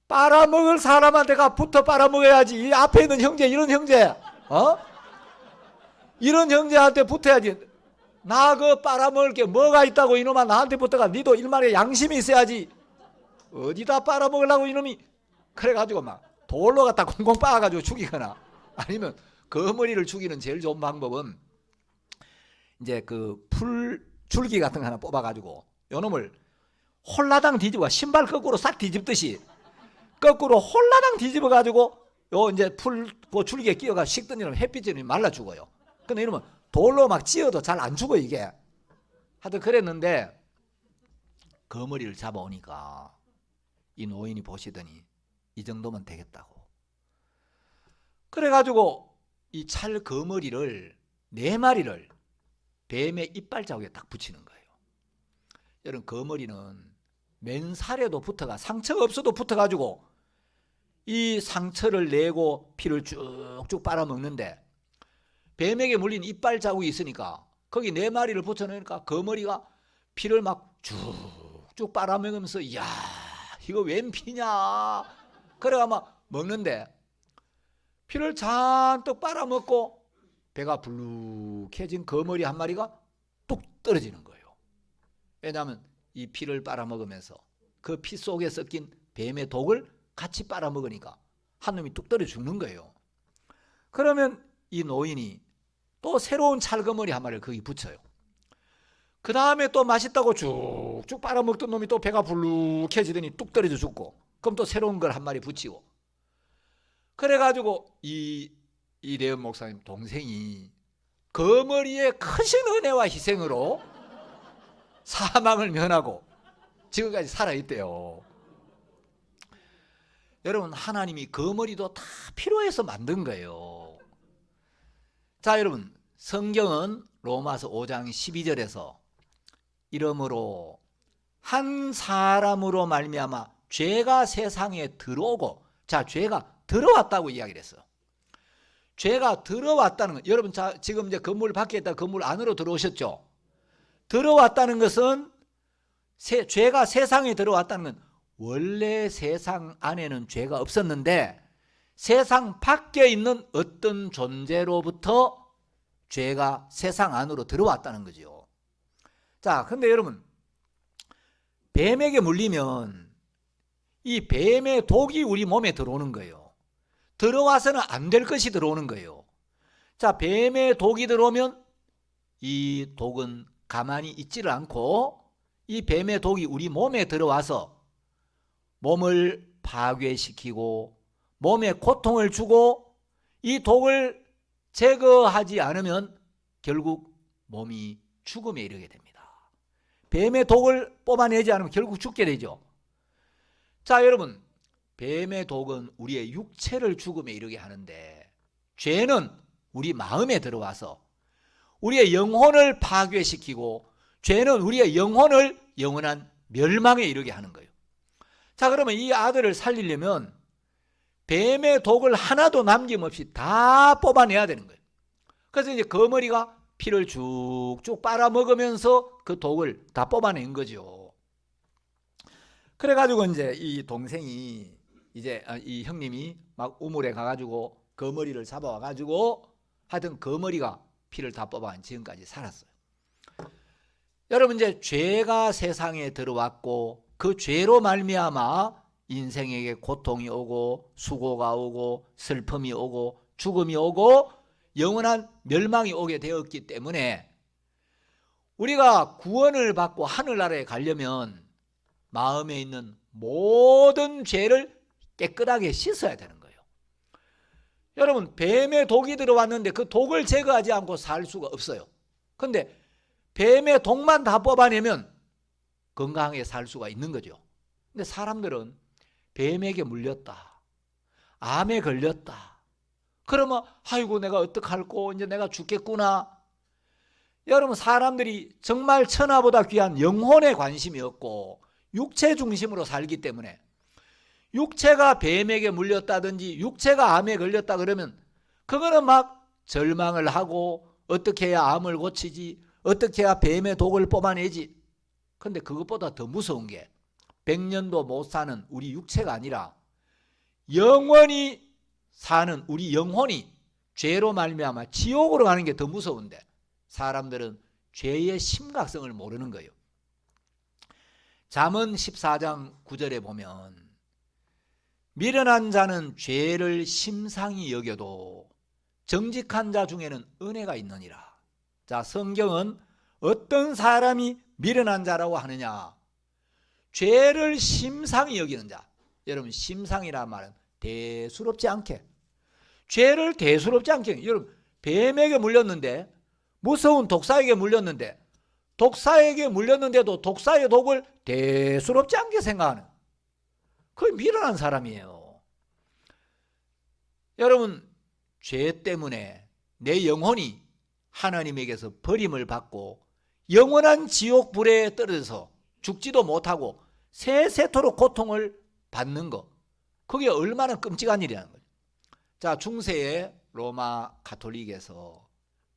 A: 빨아먹을 사람한테가 붙어 빨아먹어야지. 이 앞에 있는 형제, 이런 형제, 이런 형제한테 붙어야지. 나 그 빨아먹을 게 뭐가 있다고 이놈아 나한테 붙어가. 니도 일말의 양심이 있어야지. 어디다 빨아먹으려고 이놈이. 그래가지고 막 돌로 갖다 콩콩 빻아가지고 죽이거나, 아니면 거머리를 죽이는 제일 좋은 방법은 이제 그 풀 줄기 같은 거 하나 뽑아가지고 요놈을 홀라당 뒤집어, 신발 거꾸로 싹 뒤집듯이 거꾸로 홀라당 뒤집어가지고 요 이제 풀 그 줄기에 끼어가 식던 이러면 햇빛이 말라 죽어요. 근데 이러면 돌로 막 찧어도 잘 안 죽어 이게. 하여튼 그랬는데 거머리를 잡아오니까 이 노인이 보시더니 이 정도면 되겠다고. 그래가지고 이 찰 거머리를 4마리를 뱀의 이빨 자국에 딱 붙이는 거예요. 여러분, 거머리는 맨살에도 붙어가, 상처가 없어도 붙어가지고 이 상처를 내고 피를 쭉쭉 빨아먹는데, 뱀에게 물린 이빨 자국이 있으니까 거기 4마리를 붙여놓으니까 거머리가 피를 막 쭉쭉 빨아먹으면서, 이야 이거 웬 피냐. 그래가 막 먹는데 피를 잔뜩 빨아먹고 배가 불룩해진 거머리 한 마리가 뚝 떨어지는 거예요. 왜냐하면 이 피를 빨아먹으면서 그 피 속에 섞인 뱀의 독을 같이 빨아먹으니까 한 놈이 뚝 떨어져 죽는 거예요. 그러면 이 노인이 또 새로운 찰거머리 한 마리를 거기 붙여요. 그 다음에 또 맛있다고 쭉쭉 빨아먹던 놈이 또 배가 불룩해지더니 뚝 떨어져 죽고, 그럼 또 새로운 걸 한 마리 붙이고. 그래가지고 이 레온 목사님 동생이 거머리의 크신 은혜와 희생으로 사망을 면하고 지금까지 살아있대요. 여러분, 하나님이 거머리도 다 필요해서 만든 거예요. 자, 여러분, 성경은 로마서 5장 12절에서 이러므로 한 사람으로 말미암아 죄가 세상에 들어오고, 자, 죄가 들어왔다고 이야기를 했어요. 죄가 들어왔다는 것, 여러분, 자, 지금 이제 건물 밖에 있다 건물 안으로 들어오셨죠? 들어왔다는 것은 죄가 세상에 들어왔다는 건 원래 세상 안에는 죄가 없었는데 세상 밖에 있는 어떤 존재로부터 죄가 세상 안으로 들어왔다는 거죠. 자, 근데 여러분, 뱀에게 물리면 이 뱀의 독이 우리 몸에 들어오는 거예요. 들어와서는 안 될 것이 들어오는 거예요. 자, 뱀의 독이 들어오면 이 독은 가만히 있지를 않고 이 뱀의 독이 우리 몸에 들어와서 몸을 파괴시키고 몸에 고통을 주고, 이 독을 제거하지 않으면 결국 몸이 죽음에 이르게 됩니다. 뱀의 독을 뽑아내지 않으면 결국 죽게 되죠. 자, 여러분, 뱀의 독은 우리의 육체를 죽음에 이르게 하는데 죄는 우리 마음에 들어와서 우리의 영혼을 파괴시키고, 죄는 우리의 영혼을 영원한 멸망에 이르게 하는 거예요. 자, 그러면 이 아들을 살리려면 뱀의 독을 하나도 남김없이 다 뽑아내야 되는 거예요. 그래서 이제 거머리가 피를 쭉쭉 빨아먹으면서 그 독을 다 뽑아낸 거죠. 그래가지고 이제 이 동생이, 이제 이 형님이 막 우물에 가가지고 거머리를 잡아와가지고 하여튼 거머리가 피를 다 뽑아간 지금까지 살았어요. 여러분, 이제 죄가 세상에 들어왔고 그 죄로 말미암아 인생에게 고통이 오고 수고가 오고 슬픔이 오고 죽음이 오고 영원한 멸망이 오게 되었기 때문에 우리가 구원을 받고 하늘나라에 가려면 마음에 있는 모든 죄를 깨끗하게 씻어야 되는 거예요. 여러분, 뱀의 독이 들어왔는데 그 독을 제거하지 않고 살 수가 없어요. 그런데 뱀의 독만 다 뽑아내면 건강하게 살 수가 있는 거죠. 근데 사람들은 뱀에게 물렸다, 암에 걸렸다, 그러면 아이고 내가 어떡할꼬, 이제 내가 죽겠구나. 여러분, 사람들이 정말 천하보다 귀한 영혼에 관심이 없고 육체 중심으로 살기 때문에 육체가 뱀에게 물렸다든지 육체가 암에 걸렸다 그러면 그거는 막 절망을 하고 어떻게 해야 암을 고치지, 어떻게 해야 뱀의 독을 뽑아내지. 근데 그것보다 더 무서운 게 100년도 못 사는 우리 육체가 아니라 영원히 사는 우리 영혼이 죄로 말미암아 지옥으로 가는 게 더 무서운데 사람들은 죄의 심각성을 모르는 거예요. 잠언 14장 9절에 보면 미련한 자는 죄를 심상히 여겨도 정직한 자 중에는 은혜가 있느니라. 자, 성경은 어떤 사람이 미련한 자라고 하느냐? 죄를 심상히 여기는 자. 여러분, 심상이란 말은 대수롭지 않게, 죄를 대수롭지 않게. 여러분, 뱀에게 물렸는데, 무서운 독사에게 물렸는데, 독사에게 물렸는데도 독사의 독을 대수롭지 않게 생각하는, 그게 미련한 사람이에요. 여러분, 죄 때문에 내 영혼이 하나님에게서 버림을 받고 영원한 지옥 불에 떨어져서 죽지도 못하고 세세토록 고통을 받는 것, 그게 얼마나 끔찍한 일이라는 거죠. 자, 중세의 로마 가톨릭에서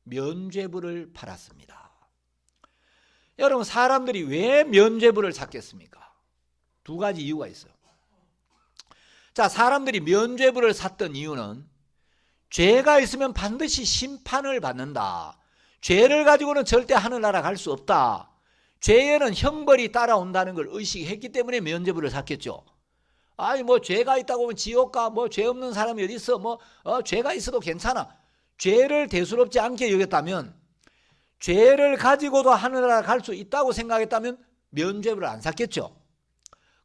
A: 면죄부를 팔았습니다. 여러분, 사람들이 왜 면죄부를 샀겠습니까? 두 가지 이유가 있어요. 자, 사람들이 면죄부를 샀던 이유는 죄가 있으면 반드시 심판을 받는다. 죄를 가지고는 절대 하늘나라 갈 수 없다. 죄에는 형벌이 따라온다는 걸 의식했기 때문에 면죄부를 샀겠죠. 아니, 뭐 죄가 있다고 하면 지옥 가, 뭐 죄 없는 사람이 어디 있어, 죄가 있어도 괜찮아. 죄를 대수롭지 않게 여겼다면, 죄를 가지고도 하늘나라 갈 수 있다고 생각했다면 면죄부를 안 샀겠죠.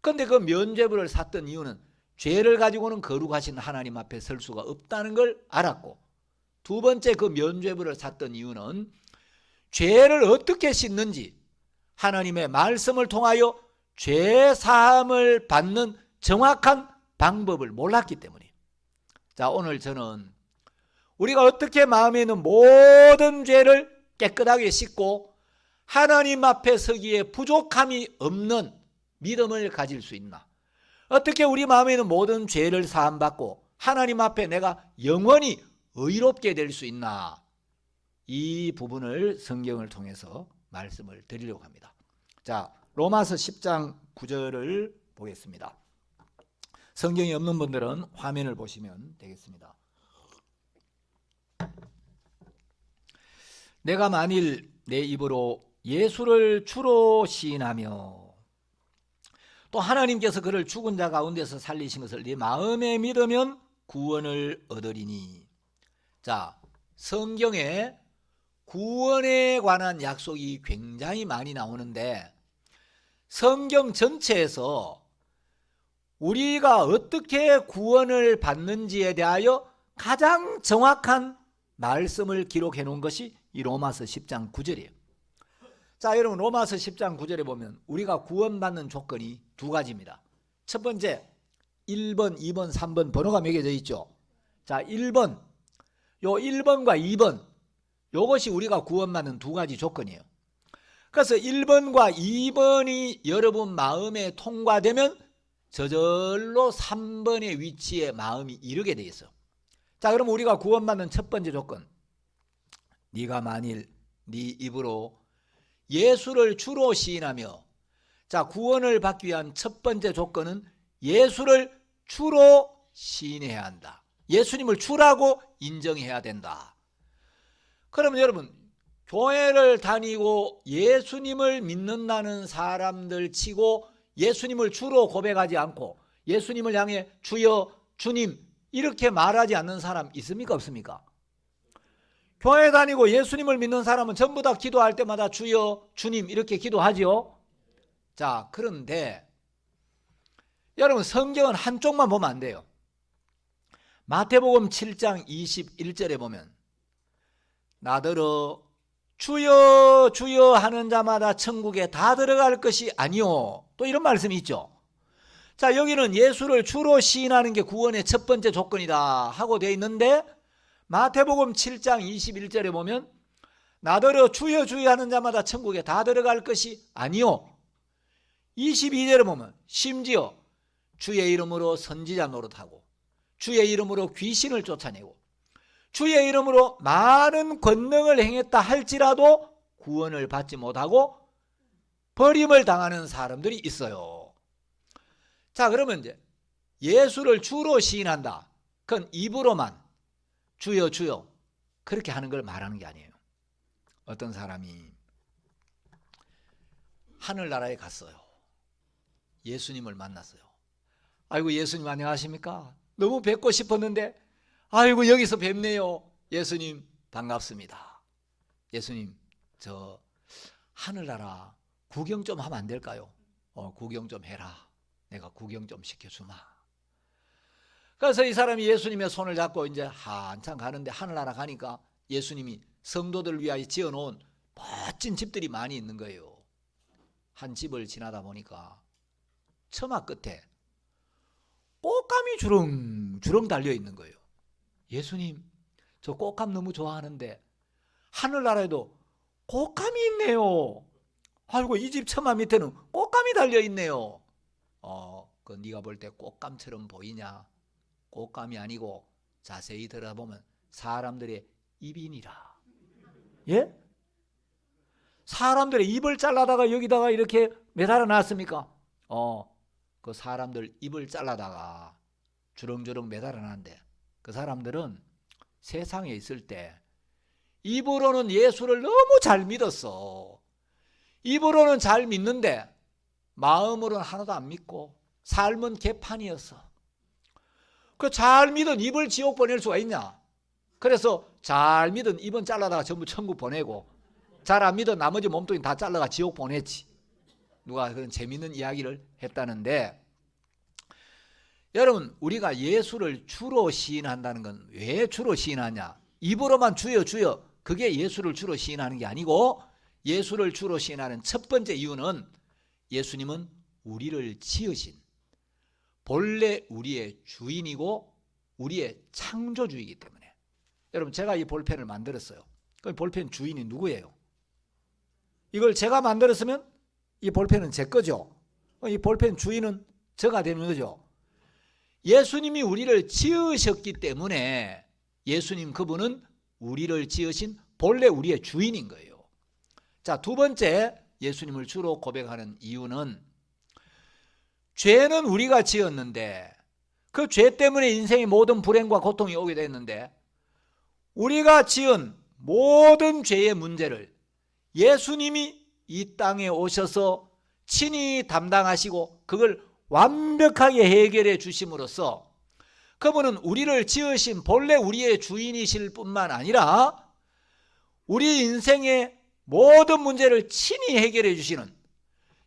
A: 그런데 그 면죄부를 샀던 이유는 죄를 가지고는 거룩하신 하나님 앞에 설 수가 없다는 걸 알았고, 두 번째 그 면죄부를 샀던 이유는 죄를 어떻게 씻는지 하나님의 말씀을 통하여 죄 사함을 받는 정확한 방법을 몰랐기 때문이에요. 자, 오늘 저는 우리가 어떻게 마음에 있는 모든 죄를 깨끗하게 씻고 하나님 앞에 서기에 부족함이 없는 믿음을 가질 수 있나, 어떻게 우리 마음에 있는 모든 죄를 사함받고 하나님 앞에 내가 영원히 의롭게 될 수 있나, 이 부분을 성경을 통해서 말씀을 드리려고 합니다. 자, 로마서 10장 9절을 보겠습니다. 성경이 없는 분들은 화면을 보시면 되겠습니다. 내가 만일 내 입으로 예수를 주로 시인하며 또 하나님께서 그를 죽은 자 가운데서 살리신 것을 네 마음에 믿으면 구원을 얻으리니. 자, 성경에 구원에 관한 약속이 굉장히 많이 나오는데 성경 전체에서 우리가 어떻게 구원을 받는지에 대하여 가장 정확한 말씀을 기록해 놓은 것이 이 로마서 10장 9절이에요. 자, 여러분, 로마서 10장 9절에 보면 우리가 구원받는 조건이 두 가지입니다. 첫 번째, 1번, 2번, 3번 번호가 매겨져 있죠. 자, 1번, 요 1번과 2번, 요것이 우리가 구원받는 두 가지 조건이에요. 그래서 1번과 2번이 여러분 마음에 통과되면 저절로 3번의 위치에 마음이 이르게 돼 있어요. 자, 그럼 우리가 구원받는 첫 번째 조건, 네가 만일 네 입으로 예수를 주로 시인하며, 자, 구원을 받기 위한 첫 번째 조건은 예수를 주로 시인해야 한다. 예수님을 주라고 인정해야 된다. 그러면 여러분, 교회를 다니고 예수님을 믿는다는 사람들 치고 예수님을 주로 고백하지 않고 예수님을 향해 주여, 주님 이렇게 말하지 않는 사람 있습니까, 없습니까? 교회 다니고 예수님을 믿는 사람은 전부 다 기도할 때마다 주여, 주님 이렇게 기도하지요. 자, 그런데 여러분, 성경은 한쪽만 보면 안 돼요. 마태복음 7장 21절에 보면 나더러 주여 주여 하는 자마다 천국에 다 들어갈 것이 아니요, 또 이런 말씀이 있죠. 자, 여기는 예수를 주로 시인하는 게 구원의 첫 번째 조건이다 하고 되어 있는데 마태복음 7장 21절에 보면 나더러 주여 주여 하는 자마다 천국에 다 들어갈 것이 아니요, 22절에 보면 심지어 주의 이름으로 선지자 노릇하고 주의 이름으로 귀신을 쫓아내고 주의 이름으로 많은 권능을 행했다 할지라도 구원을 받지 못하고 버림을 당하는 사람들이 있어요. 자, 그러면 이제 예수를 주로 시인한다. 그건 입으로만 주여 주여 그렇게 하는 걸 말하는 게 아니에요. 어떤 사람이 하늘나라에 갔어요. 예수님을 만났어요. 아이고 예수님 안녕하십니까? 너무 뵙고 싶었는데 아이고 여기서 뵙네요. 예수님 반갑습니다. 예수님 저 하늘나라 구경 좀 하면 안 될까요? 구경 좀 해라. 내가 구경 좀 시켜주마. 그래서 이 사람이 예수님의 손을 잡고 이제 한참 가는데 하늘나라 가니까 예수님이 성도들을 위하여 지어놓은 멋진 집들이 많이 있는 거예요. 한 집을 지나다 보니까 처마 끝에 꽃감이 주렁주렁 달려 있는 거예요. 예수님 저 꽃감 너무 좋아하는데 하늘나라에도 꽃감이 있네요. 아이고 이 집 처마 밑에는 꽃감이 달려 있네요. 그 네가 볼 때 꽃감처럼 보이냐? 꽃감이 아니고 자세히 들어보면 사람들의 입이니라. 예? 사람들의 입을 잘라다가 여기다가 이렇게 매달아 놨습니까? 그 사람들 입을 잘라다가 주렁주렁 매달아 놨는데 그 사람들은 세상에 있을 때 입으로는 예수를 너무 잘 믿었어. 입으로는 잘 믿는데 마음으로는 하나도 안 믿고 삶은 개판이었어. 그 잘 믿은 입을 지옥 보낼 수가 있냐? 그래서 잘 믿은 입은 잘라다가 전부 천국 보내고 잘 안 믿은 나머지 몸뚱이 다 잘라가 지옥 보냈지. 누가 그런 재밌는 이야기를 했다는데, 여러분 우리가 예수를 주로 시인한다는 건 왜 주로 시인하냐? 입으로만 주여 주여 그게 예수를 주로 시인하는 게 아니고, 예수를 주로 시인하는 첫 번째 이유는 예수님은 우리를 지으신 본래 우리의 주인이고 우리의 창조주이기 때문에. 여러분 제가 이 볼펜을 만들었어요. 그 볼펜 주인이 누구예요? 이걸 제가 만들었으면 이 볼펜은 제 거죠. 이 볼펜 주인은 저가 되는 거죠. 예수님이 우리를 지으셨기 때문에 예수님 그분은 우리를 지으신 본래 우리의 주인인 거예요. 자, 두 번째 예수님을 주로 고백하는 이유는, 죄는 우리가 지었는데 그 죄 때문에 인생의 모든 불행과 고통이 오게 됐는데, 우리가 지은 모든 죄의 문제를 예수님이 이 땅에 오셔서 친히 담당하시고 그걸 완벽하게 해결해 주심으로써 그분은 우리를 지으신 본래 우리의 주인이실 뿐만 아니라 우리 인생의 모든 문제를 친히 해결해 주시는,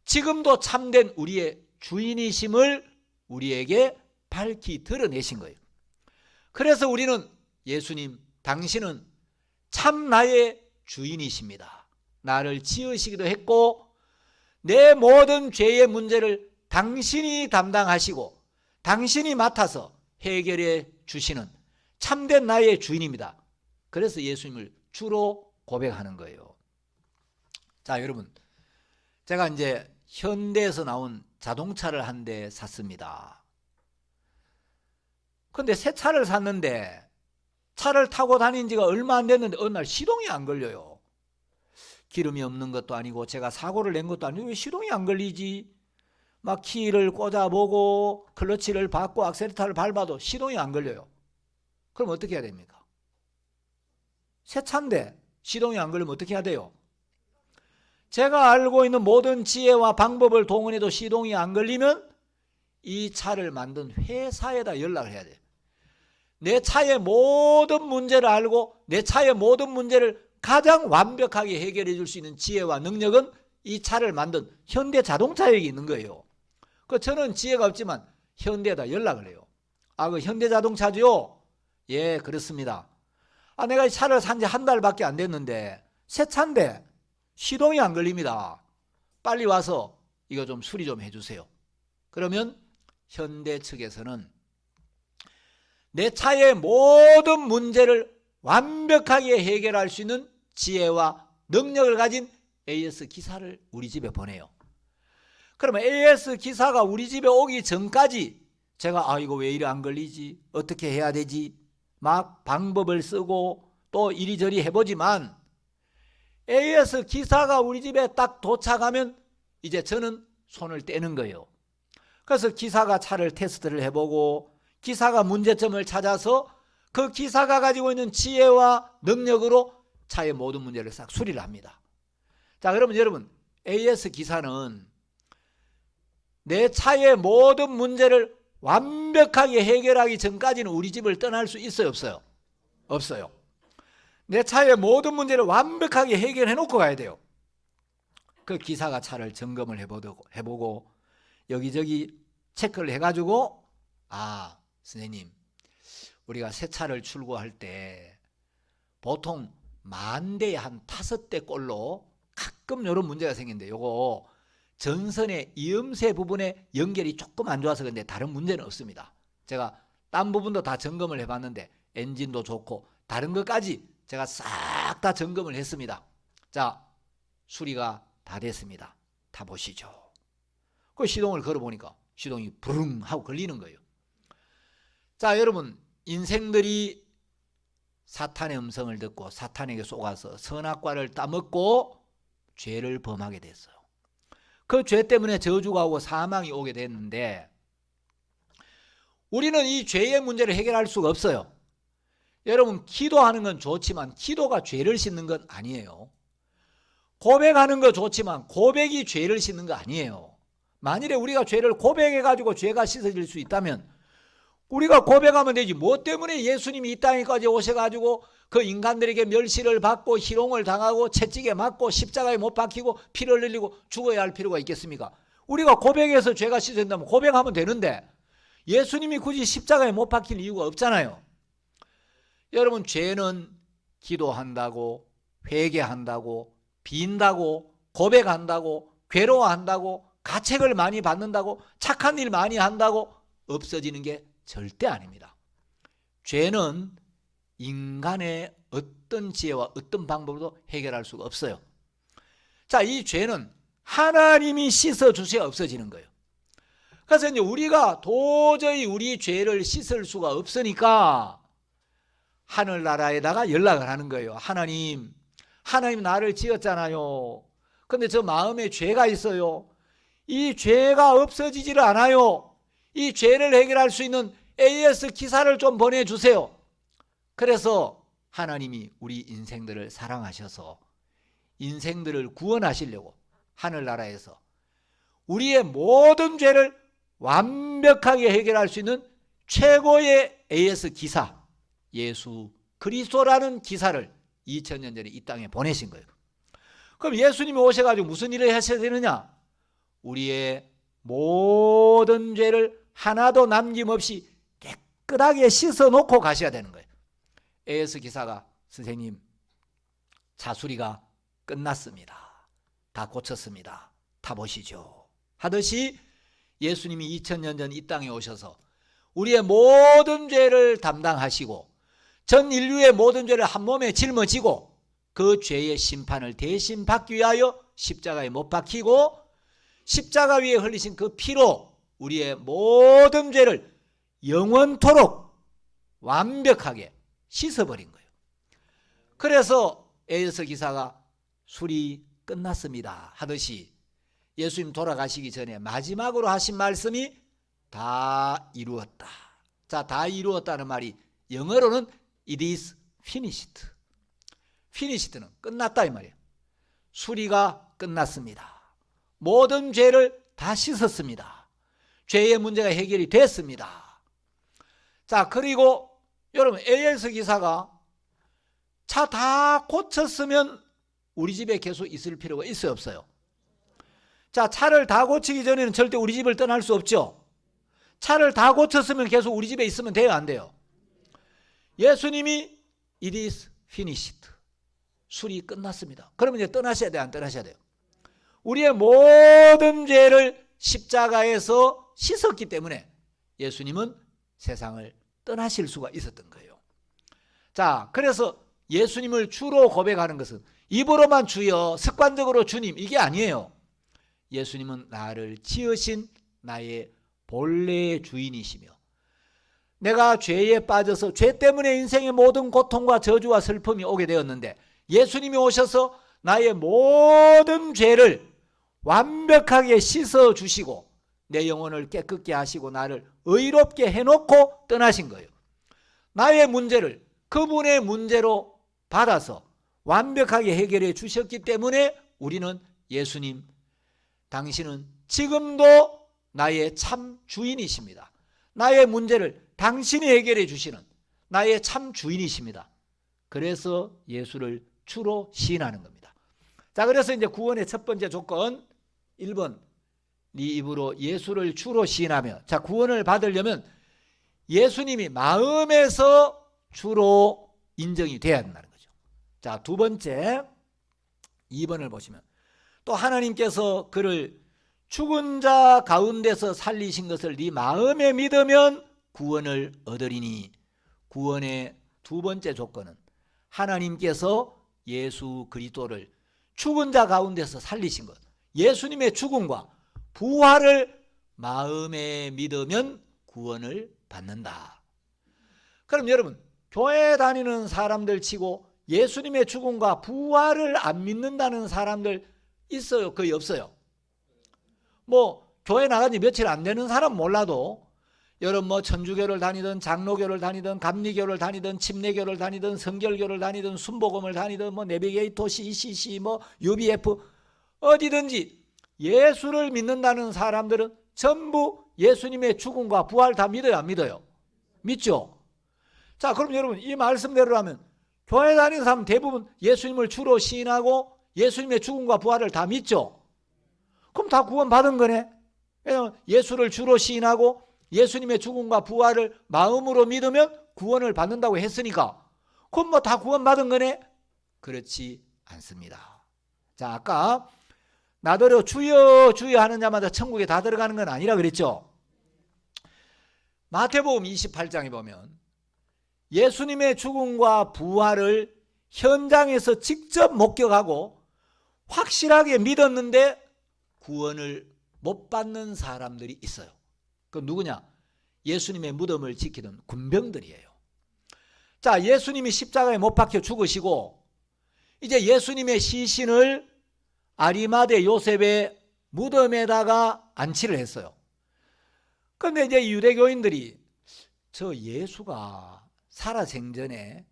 A: 지금도 참된 우리의 주인이심을 우리에게 밝히 드러내신 거예요. 그래서 우리는 예수님 당신은 참 나의 주인이십니다. 나를 지으시기도 했고 내 모든 죄의 문제를 당신이 담당하시고 당신이 맡아서 해결해 주시는 참된 나의 주인입니다. 그래서 예수님을 주로 고백하는 거예요. 자, 여러분 제가 이제 현대에서 나온 자동차를 한 대 샀습니다. 근데 새 차를 샀는데 차를 타고 다닌 지가 얼마 안 됐는데 어느 날 시동이 안 걸려요. 기름이 없는 것도 아니고 제가 사고를 낸 것도 아니고 왜 시동이 안 걸리지? 막 키를 꽂아보고 클러치를 밟고 악셀레터를 밟아도 시동이 안 걸려요. 그럼 어떻게 해야 됩니까? 새 차인데 시동이 안 걸리면 어떻게 해야 돼요? 제가 알고 있는 모든 지혜와 방법을 동원해도 시동이 안 걸리면 이 차를 만든 회사에다 연락을 해야 돼요. 내 차의 모든 문제를 알고 내 차의 모든 문제를 가장 완벽하게 해결해 줄 수 있는 지혜와 능력은 이 차를 만든 현대자동차에게 있는 거예요. 저는 지혜가 없지만 현대에다 연락을 해요. 그 현대자동차죠? 예, 그렇습니다. 내가 이 차를 산 지 한 달밖에 안 됐는데 새 차인데 시동이 안 걸립니다. 빨리 와서 이거 좀 수리 좀 해주세요. 그러면 현대 측에서는 내 차의 모든 문제를 완벽하게 해결할 수 있는 지혜와 능력을 가진 AS 기사를 우리 집에 보내요. 그러면 AS 기사가 우리 집에 오기 전까지 제가 이거 왜 이리 안 걸리지? 어떻게 해야 되지? 막 방법을 쓰고 또 이리저리 해보지만 AS 기사가 우리 집에 딱 도착하면 이제 저는 손을 떼는 거예요. 그래서 기사가 차를 테스트를 해보고 기사가 문제점을 찾아서 그 기사가 가지고 있는 지혜와 능력으로 차의 모든 문제를 싹 수리를 합니다. 자, 그러면 여러분, AS 기사는 내 차의 모든 문제를 완벽하게 해결하기 전까지는 우리 집을 떠날 수 있어요, 없어요? 없어요. 내 차의 모든 문제를 완벽하게 해결해 놓고 가야 돼요. 그 기사가 차를 점검을 해보고 여기저기 체크를 해가지고, 아, 선생님, 우리가 새 차를 출고할 때 보통 10,000대에 한 5대 꼴로 가끔 이런 문제가 생긴데, 요거 전선의 이음새 부분에 연결이 조금 안 좋아서 그런데 다른 문제는 없습니다. 제가 딴 부분도 다 점검을 해봤는데 엔진도 좋고 다른 것까지 제가 싹 다 점검을 했습니다. 자, 수리가 다 됐습니다. 타보시죠. 그 시동을 걸어보니까 시동이 부릉 하고 걸리는 거예요. 자, 여러분, 인생들이 사탄의 음성을 듣고 사탄에게 속아서 선악과를 따먹고 죄를 범하게 됐어요. 그 죄 때문에 저주가 오고 사망이 오게 됐는데, 우리는 이 죄의 문제를 해결할 수가 없어요. 여러분, 기도하는 건 좋지만 기도가 죄를 씻는 건 아니에요. 고백하는 거 좋지만 고백이 죄를 씻는 거 아니에요. 만일에 우리가 죄를 고백해가지고 죄가 씻어질 수 있다면 우리가 고백하면 되지. 뭐 때문에 예수님이 이 땅에까지 오셔가지고 그 인간들에게 멸시를 받고 희롱을 당하고 채찍에 맞고 십자가에 못 박히고 피를 흘리고 죽어야 할 필요가 있겠습니까? 우리가 고백해서 죄가 씻어진다면 고백하면 되는데 예수님이 굳이 십자가에 못 박힐 이유가 없잖아요. 여러분, 죄는 기도한다고, 회개한다고, 빈다고, 고백한다고, 괴로워한다고, 가책을 많이 받는다고, 착한 일 많이 한다고 없어지는 게 절대 아닙니다. 죄는 인간의 어떤 지혜와 어떤 방법으로도 해결할 수가 없어요. 자, 이 죄는 하나님이 씻어주셔야 없어지는 거예요. 그래서 이제 우리가 도저히 우리 죄를 씻을 수가 없으니까 하늘나라에다가 연락을 하는 거예요. 하나님 나를 지었잖아요. 근데 저 마음에 죄가 있어요. 이 죄가 없어지지를 않아요. 이 죄를 해결할 수 있는 AS 기사를 좀 보내주세요. 그래서 하나님이 우리 인생들을 사랑하셔서 인생들을 구원하시려고 하늘나라에서 우리의 모든 죄를 완벽하게 해결할 수 있는 최고의 AS 기사, 예수 그리스도라는 기사를 2000년 전에 이 땅에 보내신 거예요. 그럼 예수님이 오셔가지고 무슨 일을 하셔야 되느냐? 우리의 모든 죄를 하나도 남김없이 깨끗하게 씻어놓고 가셔야 되는 거예요. AS 기사가, 선생님, 차 수리가 끝났습니다. 다 고쳤습니다. 타보시죠. 하듯이 예수님이 2000년 전 이 땅에 오셔서 우리의 모든 죄를 담당하시고 전 인류의 모든 죄를 한 몸에 짊어지고 그 죄의 심판을 대신 받기 위하여 십자가에 못 박히고 십자가 위에 흘리신 그 피로 우리의 모든 죄를 영원토록 완벽하게 씻어버린 거예요. 그래서 AS 기사가 수리 끝났습니다 하듯이 예수님 돌아가시기 전에 마지막으로 하신 말씀이 다 이루었다. 자, 다 이루었다는 말이 영어로는 It is finished. finished는 끝났다 이 말이에요. 수리가 끝났습니다. 모든 죄를 다 씻었습니다. 죄의 문제가 해결이 됐습니다. 자, 그리고 여러분, AS 기사가 차 다 고쳤으면 우리 집에 계속 있을 필요가 있어요, 없어요? 자, 차를 다 고치기 전에는 절대 우리 집을 떠날 수 없죠. 차를 다 고쳤으면 계속 우리 집에 있으면 돼요, 안 돼요? 예수님이 It is finished. 수리 끝났습니다. 그러면 이제 떠나셔야 돼요, 안 떠나셔야 돼요? 우리의 모든 죄를 십자가에서 씻었기 때문에 예수님은 세상을 떠나실 수가 있었던 거예요. 자, 그래서 예수님을 주로 고백하는 것은 입으로만 주여, 습관적으로 주님, 이게 아니에요. 예수님은 나를 지으신 나의 본래의 주인이시며 내가 죄에 빠져서 죄 때문에 인생의 모든 고통과 저주와 슬픔이 오게 되었는데 예수님이 오셔서 나의 모든 죄를 완벽하게 씻어주시고 내 영혼을 깨끗게 하시고 나를 의롭게 해놓고 떠나신 거예요. 나의 문제를 그분의 문제로 받아서 완벽하게 해결해 주셨기 때문에 우리는 예수님, 당신은 지금도 나의 참 주인이십니다. 나의 문제를 당신이 해결해 주시는 나의 참 주인이십니다. 그래서 예수를 주로 시인하는 겁니다. 자, 그래서 이제 구원의 첫 번째 조건 1번, 네 입으로 예수를 주로 시인하며. 자, 구원을 받으려면 예수님이 마음에서 주로 인정이 돼야 된다는 거죠. 자, 두 번째 2번을 보시면 또 하나님께서 그를 죽은 자 가운데서 살리신 것을 네 마음에 믿으면 구원을 얻으리니. 구원의 두 번째 조건은 하나님께서 예수 그리스도를 죽은 자 가운데서 살리신 것, 예수님의 죽음과 부활을 마음에 믿으면 구원을 받는다. 그럼 여러분, 교회 다니는 사람들 치고 예수님의 죽음과 부활을 안 믿는다는 사람들 있어요? 거의 없어요? 뭐 교회 나간 지 며칠 안 되는 사람 몰라도 여러분 뭐 천주교를 다니든 장로교를 다니든 감리교를 다니든 침례교를 다니든 성결교를 다니든 순복음을 다니든 뭐 내비게이터 CCC 뭐 UBF 어디든지 예수를 믿는다는 사람들은 전부 예수님의 죽음과 부활 다 믿어요, 안 믿어요? 믿죠? 자, 그럼 여러분 이 말씀대로라면 교회 다니는 사람 대부분 예수님을 주로 시인하고 예수님의 죽음과 부활을 다 믿죠? 그럼 다 구원 받은 거네. 왜냐하면 예수를 주로 시인하고 예수님의 죽음과 부활을 마음으로 믿으면 구원을 받는다고 했으니까 그럼 뭐 다 구원 받은 거네? 그렇지 않습니다. 자, 아까 나더러 주여 주여 하는 자마다 천국에 다 들어가는 건 아니라 그랬죠. 마태복음 28장에 보면 예수님의 죽음과 부활을 현장에서 직접 목격하고 확실하게 믿었는데 구원을 못 받는 사람들이 있어요. 그 누구냐? 예수님의 무덤을 지키던 군병들이에요. 자, 예수님이 십자가에 못 박혀 죽으시고 이제 예수님의 시신을 아리마대 요셉의 무덤에다가 안치를 했어요. 그런데 이제 유대교인들이 저 예수가 살아생전에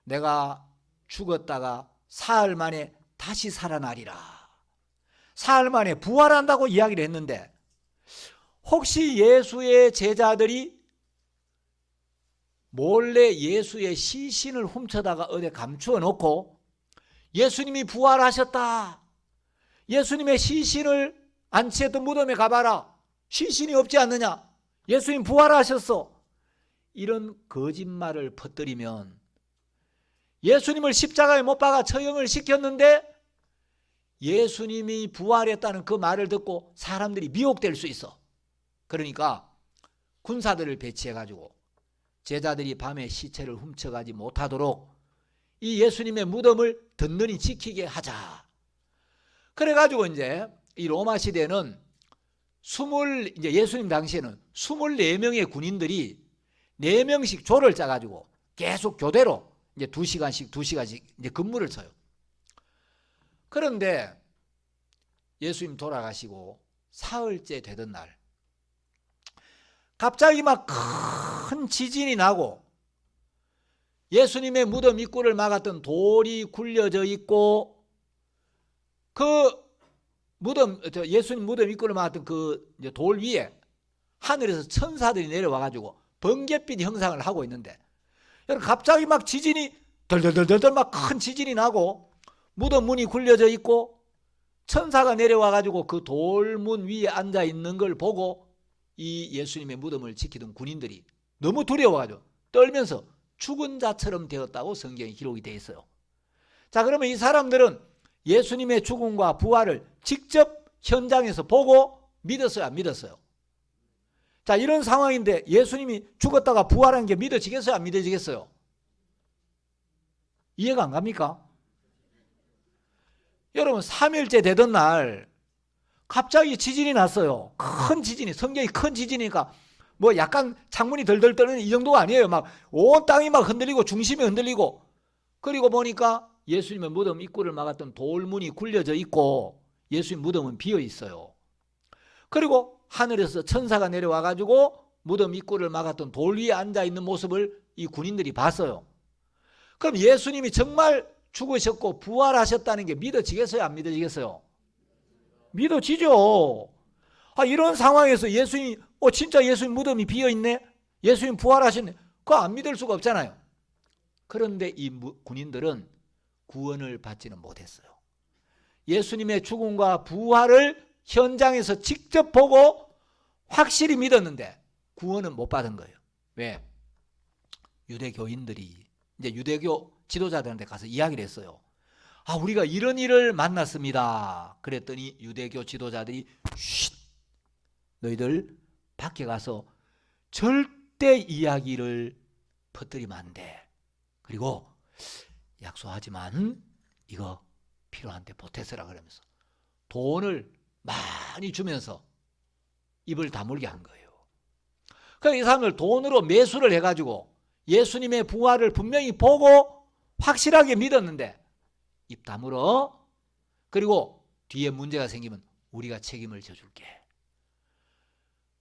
A: 내가 죽었다가 사흘 만에 다시 살아나리라, 사흘 만에 부활한다고 이야기를 했는데 혹시 예수의 제자들이 몰래 예수의 시신을 훔쳐다가 어디 감추어 놓고 예수님이 부활하셨다, 예수님의 시신을 안치했던 무덤에 가봐라, 시신이 없지 않느냐, 예수님 부활하셨어, 이런 거짓말을 퍼뜨리면 예수님을 십자가에 못 박아 처형을 시켰는데 예수님이 부활했다는 그 말을 듣고 사람들이 미혹될 수 있어. 그러니까 군사들을 배치해가지고 제자들이 밤에 시체를 훔쳐가지 못하도록 이 예수님의 무덤을 든든히 지키게 하자. 그래가지고 이제 이 로마 시대는 이제 예수님 당시에는 24명의 군인들이 4명씩 조를 짜가지고 계속 교대로 이제 2시간씩 이제 근무를 쳐요. 그런데 예수님 돌아가시고 사흘째 되던 날 갑자기 막 큰 지진이 나고 예수님의 무덤 입구를 막았던 돌이 굴려져 있고 그 예수님 무덤 입구를 막았던 그 돌 위에 하늘에서 천사들이 내려와가지고 번갯빛 형상을 하고 있는데 갑자기 막 지진이 덜덜덜덜 막 큰 지진이 나고 무덤 문이 굴려져 있고 천사가 내려와가지고 그 돌문 위에 앉아 있는 걸 보고 이 예수님의 무덤을 지키던 군인들이 너무 두려워가지고 떨면서 죽은 자처럼 되었다고 성경에 기록이 되어 있어요. 자, 그러면 이 사람들은 예수님의 죽음과 부활을 직접 현장에서 보고 믿었어요, 안 믿었어요? 자, 이런 상황인데 예수님이 죽었다가 부활한 게 믿어지겠어요, 안 믿어지겠어요? 이해가 안 갑니까? 여러분 3일째 되던 날 갑자기 지진이 났어요. 큰 지진이, 성경이 큰 지진이니까 뭐 약간 창문이 덜덜 떠는 이 정도가 아니에요. 막 온 땅이 막 흔들리고 중심이 흔들리고, 그리고 보니까 예수님의 무덤 입구를 막았던 돌문이 굴려져 있고 예수님 무덤은 비어 있어요. 그리고 하늘에서 천사가 내려와 가지고 무덤 입구를 막았던 돌 위에 앉아 있는 모습을 이 군인들이 봤어요. 그럼 예수님이 정말 죽으셨고 부활하셨다는 게 믿어지겠어요? 안 믿어지겠어요? 믿어지죠. 이런 상황에서 예수님, 진짜 예수님 무덤이 비어있네? 예수님 부활하셨네? 그거 안 믿을 수가 없잖아요. 그런데 이 군인들은 구원을 받지는 못했어요. 예수님의 죽음과 부활을 현장에서 직접 보고 확실히 믿었는데 구원은 못 받은 거예요. 왜? 유대교인들이 이제 유대교 지도자들한테 가서 이야기를 했어요. 우리가 이런 일을 만났습니다. 그랬더니 유대교 지도자들이 쉿! 너희들 밖에 가서 절대 이야기를 퍼뜨리면 안 돼. 그리고 약속하지만 이거 필요한데 보태서라 그러면서 돈을 많이 주면서 입을 다물게 한 거예요. 그러니까 이 사람들 돈으로 매수를 해가지고 예수님의 부활을 분명히 보고 확실하게 믿었는데 입 다물어. 그리고 뒤에 문제가 생기면 우리가 책임을 져줄게.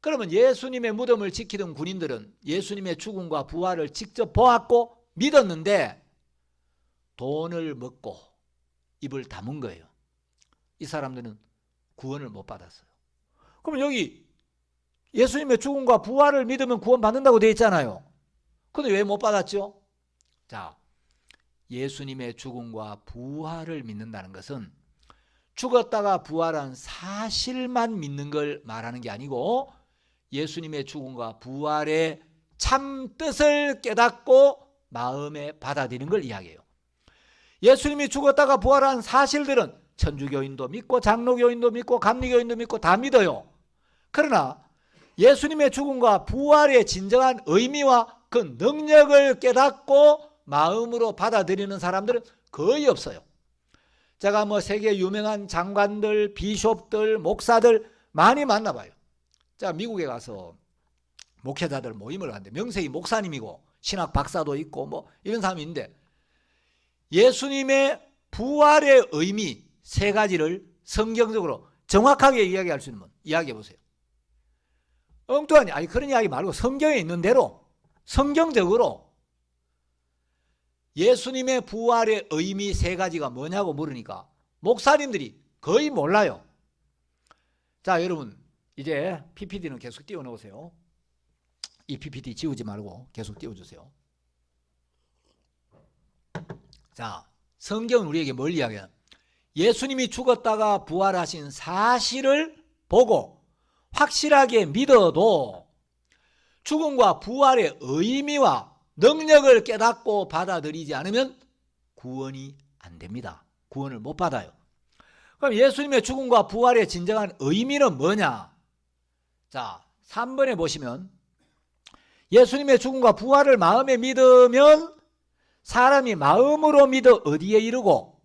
A: 그러면 예수님의 무덤을 지키던 군인들은 예수님의 죽음과 부활을 직접 보았고 믿었는데 돈을 먹고 입을 다문 거예요. 이 사람들은 구원을 못 받았어요. 그럼 여기 예수님의 죽음과 부활을 믿으면 구원 받는다고 되어 있잖아요. 근데 왜 못 받았죠? 자, 예수님의 죽음과 부활을 믿는다는 것은 죽었다가 부활한 사실만 믿는 걸 말하는 게 아니고 예수님의 죽음과 부활의 참 뜻을 깨닫고 마음에 받아들이는 걸 이야기해요. 예수님이 죽었다가 부활한 사실들은 천주교인도 믿고 장로교인도 믿고 감리교인도 믿고 다 믿어요. 그러나 예수님의 죽음과 부활의 진정한 의미와 그 능력을 깨닫고 마음으로 받아들이는 사람들은 거의 없어요. 제가 세계 유명한 장관들, 비숍들, 목사들 많이 만나봐요. 제가 미국에 가서 목회자들 모임을 하는데 명색이 목사님이고 신학 박사도 있고 이런 사람이 있는데 예수님의 부활의 의미 세 가지를 성경적으로 정확하게 이야기할 수 있는 분 이야기해 보세요. 엉뚱하니 그런 이야기 말고 성경에 있는 대로 성경적으로 예수님의 부활의 의미 세 가지가 뭐냐고 물으니까 목사님들이 거의 몰라요. 자, 여러분 이제 PPT는 계속 띄워놓으세요. 이 PPT 지우지 말고 계속 띄워주세요. 자, 성경은 우리에게 뭘 이야기하냐? 예수님이 죽었다가 부활하신 사실을 보고 확실하게 믿어도 죽음과 부활의 의미와 능력을 깨닫고 받아들이지 않으면 구원이 안 됩니다. 구원을 못 받아요. 그럼 예수님의 죽음과 부활의 진정한 의미는 뭐냐? 자, 3번에 보시면 예수님의 죽음과 부활을 마음에 믿으면 사람이 마음으로 믿어 어디에 이르고?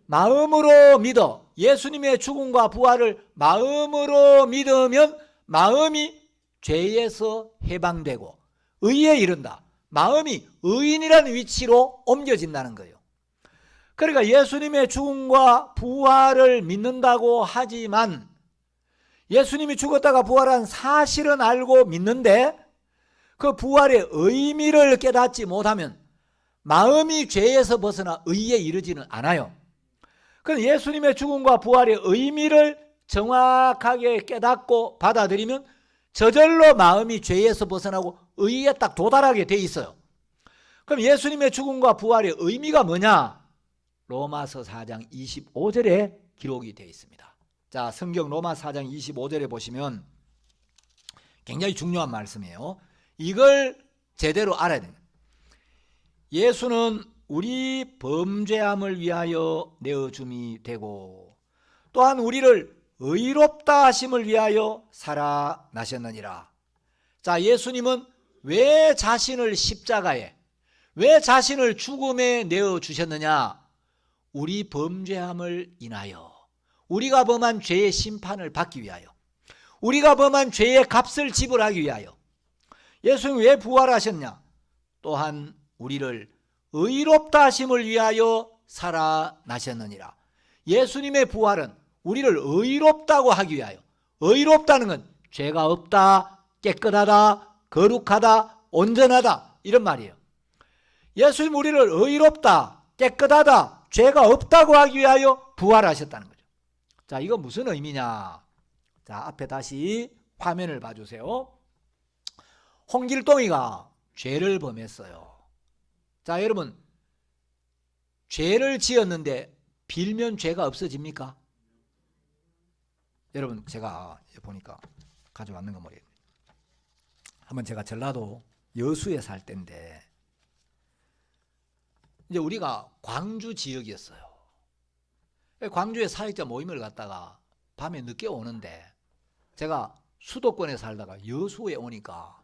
A: 마음으로 믿어. 예수님의 죽음과 부활을 마음으로 믿으면 마음이 죄에서 해방되고 의에 이른다. 마음이 의인이라는 위치로 옮겨진다는 거예요. 그러니까 예수님의 죽음과 부활을 믿는다고 하지만 예수님이 죽었다가 부활한 사실은 알고 믿는데 그 부활의 의미를 깨닫지 못하면 마음이 죄에서 벗어나 의에 이르지는 않아요. 그럼 예수님의 죽음과 부활의 의미를 정확하게 깨닫고 받아들이면 저절로 마음이 죄에서 벗어나고 의에 딱 도달하게 돼 있어요. 그럼 예수님의 죽음과 부활의 의미가 뭐냐? 로마서 4장 25절에 기록이 되어 있습니다. 자, 성경 로마 4장 25절에 보시면 굉장히 중요한 말씀이에요. 이걸 제대로 알아야 됩니다. 예수는 우리 범죄함을 위하여 내어줌이 되고 또한 우리를 의롭다 하심을 위하여 살아나셨느니라. 자, 예수님은 왜 자신을 십자가에, 왜 자신을 죽음에 내어주셨느냐? 우리 범죄함을 인하여, 우리가 범한 죄의 심판을 받기 위하여, 우리가 범한 죄의 값을 지불하기 위하여. 예수님이 왜 부활하셨냐? 또한 우리를 의롭다 하심을 위하여 살아나셨느니라. 예수님의 부활은 우리를 의롭다고 하기 위하여, 의롭다는 건 죄가 없다, 깨끗하다, 거룩하다, 온전하다 이런 말이에요. 예수님 우리를 의롭다, 깨끗하다, 죄가 없다고 하기 위하여 부활하셨다는 거죠. 자, 이거 무슨 의미냐? 자, 앞에 다시 화면을 봐주세요. 홍길동이가 죄를 범했어요. 자, 여러분, 죄를 지었는데 빌면 죄가 없어집니까? 여러분, 제가 보니까 가져왔는 거 뭐예요? 한번 제가 전라도 여수에 살 때인데, 이제 우리가 광주 지역이었어요. 광주에 사역자 모임을 갔다가 밤에 늦게 오는데, 제가 수도권에 살다가 여수에 오니까,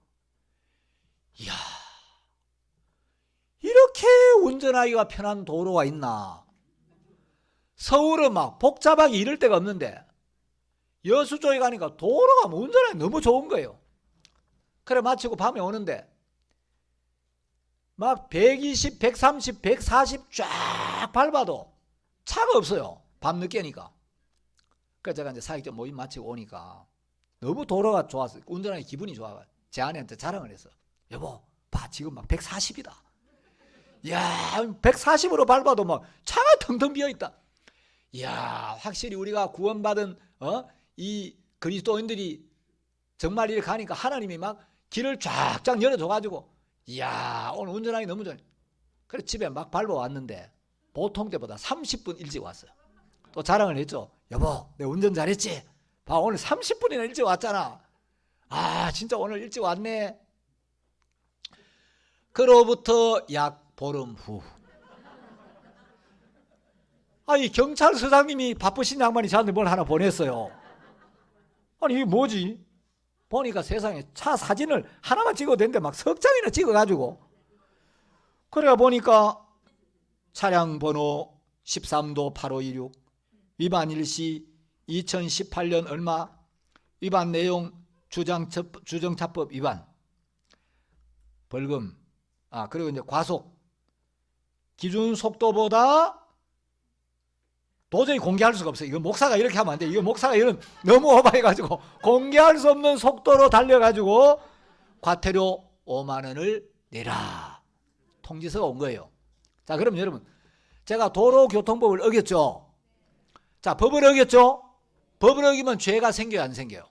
A: 이야, 이렇게 운전하기가 편한 도로가 있나? 서울은 막 복잡하게 이럴 데가 없는데 여수 쪽에 가니까 도로가 운전하기 너무 좋은 거예요. 그래 마치고 밤에 오는데 막 120, 130, 140 쫙 밟아도 차가 없어요. 밤 늦게니까. 그래서 제가 이제 사역자 모임 마치고 오니까 너무 도로가 좋았어요. 운전하기 기분이 좋아요. 제 아내한테 자랑을 했어. 여보, 봐 지금 막 140이다. 이야, 140으로 밟아도 막 차가 텅텅 비어있다. 이야, 확실히 우리가 구원받은 이 그리스도인들이 정말 이렇게 가니까 하나님이 막 길을 쫙쫙 열어줘가지고 이야, 오늘 운전하기 너무 좋네. 그래 집에 막 밟아왔는데 보통 때보다 30분 일찍 왔어요. 또 자랑을 했죠. 여보, 내가 운전 잘했지? 봐, 오늘 30분이나 일찍 왔잖아. 아, 진짜 오늘 일찍 왔네. 그로부터 약 보름 후, 이 경찰서장님이 바쁘신 양반이 저한테 뭘 하나 보냈어요. 아니 이게 뭐지? 보니까 세상에 차 사진을 하나만 찍어도 되는데 막 석 장이나 찍어가지고, 그래가 보니까 차량 번호 13도 8526 위반 일시 2018년 얼마, 위반 내용 주정차법 위반, 벌금, 그리고 이제 과속, 기준 속도보다 도저히 공개할 수가 없어요. 이거 목사가 이렇게 하면 안 돼. 이거 목사가 이런 너무 오버해가지고 공개할 수 없는 속도로 달려가지고 과태료 5만 원을 내라 통지서가 온 거예요. 자, 그럼 여러분, 제가 도로교통법을 어겼죠. 자, 법을 어겼죠. 법을 어기면 죄가 생겨요, 안 생겨요?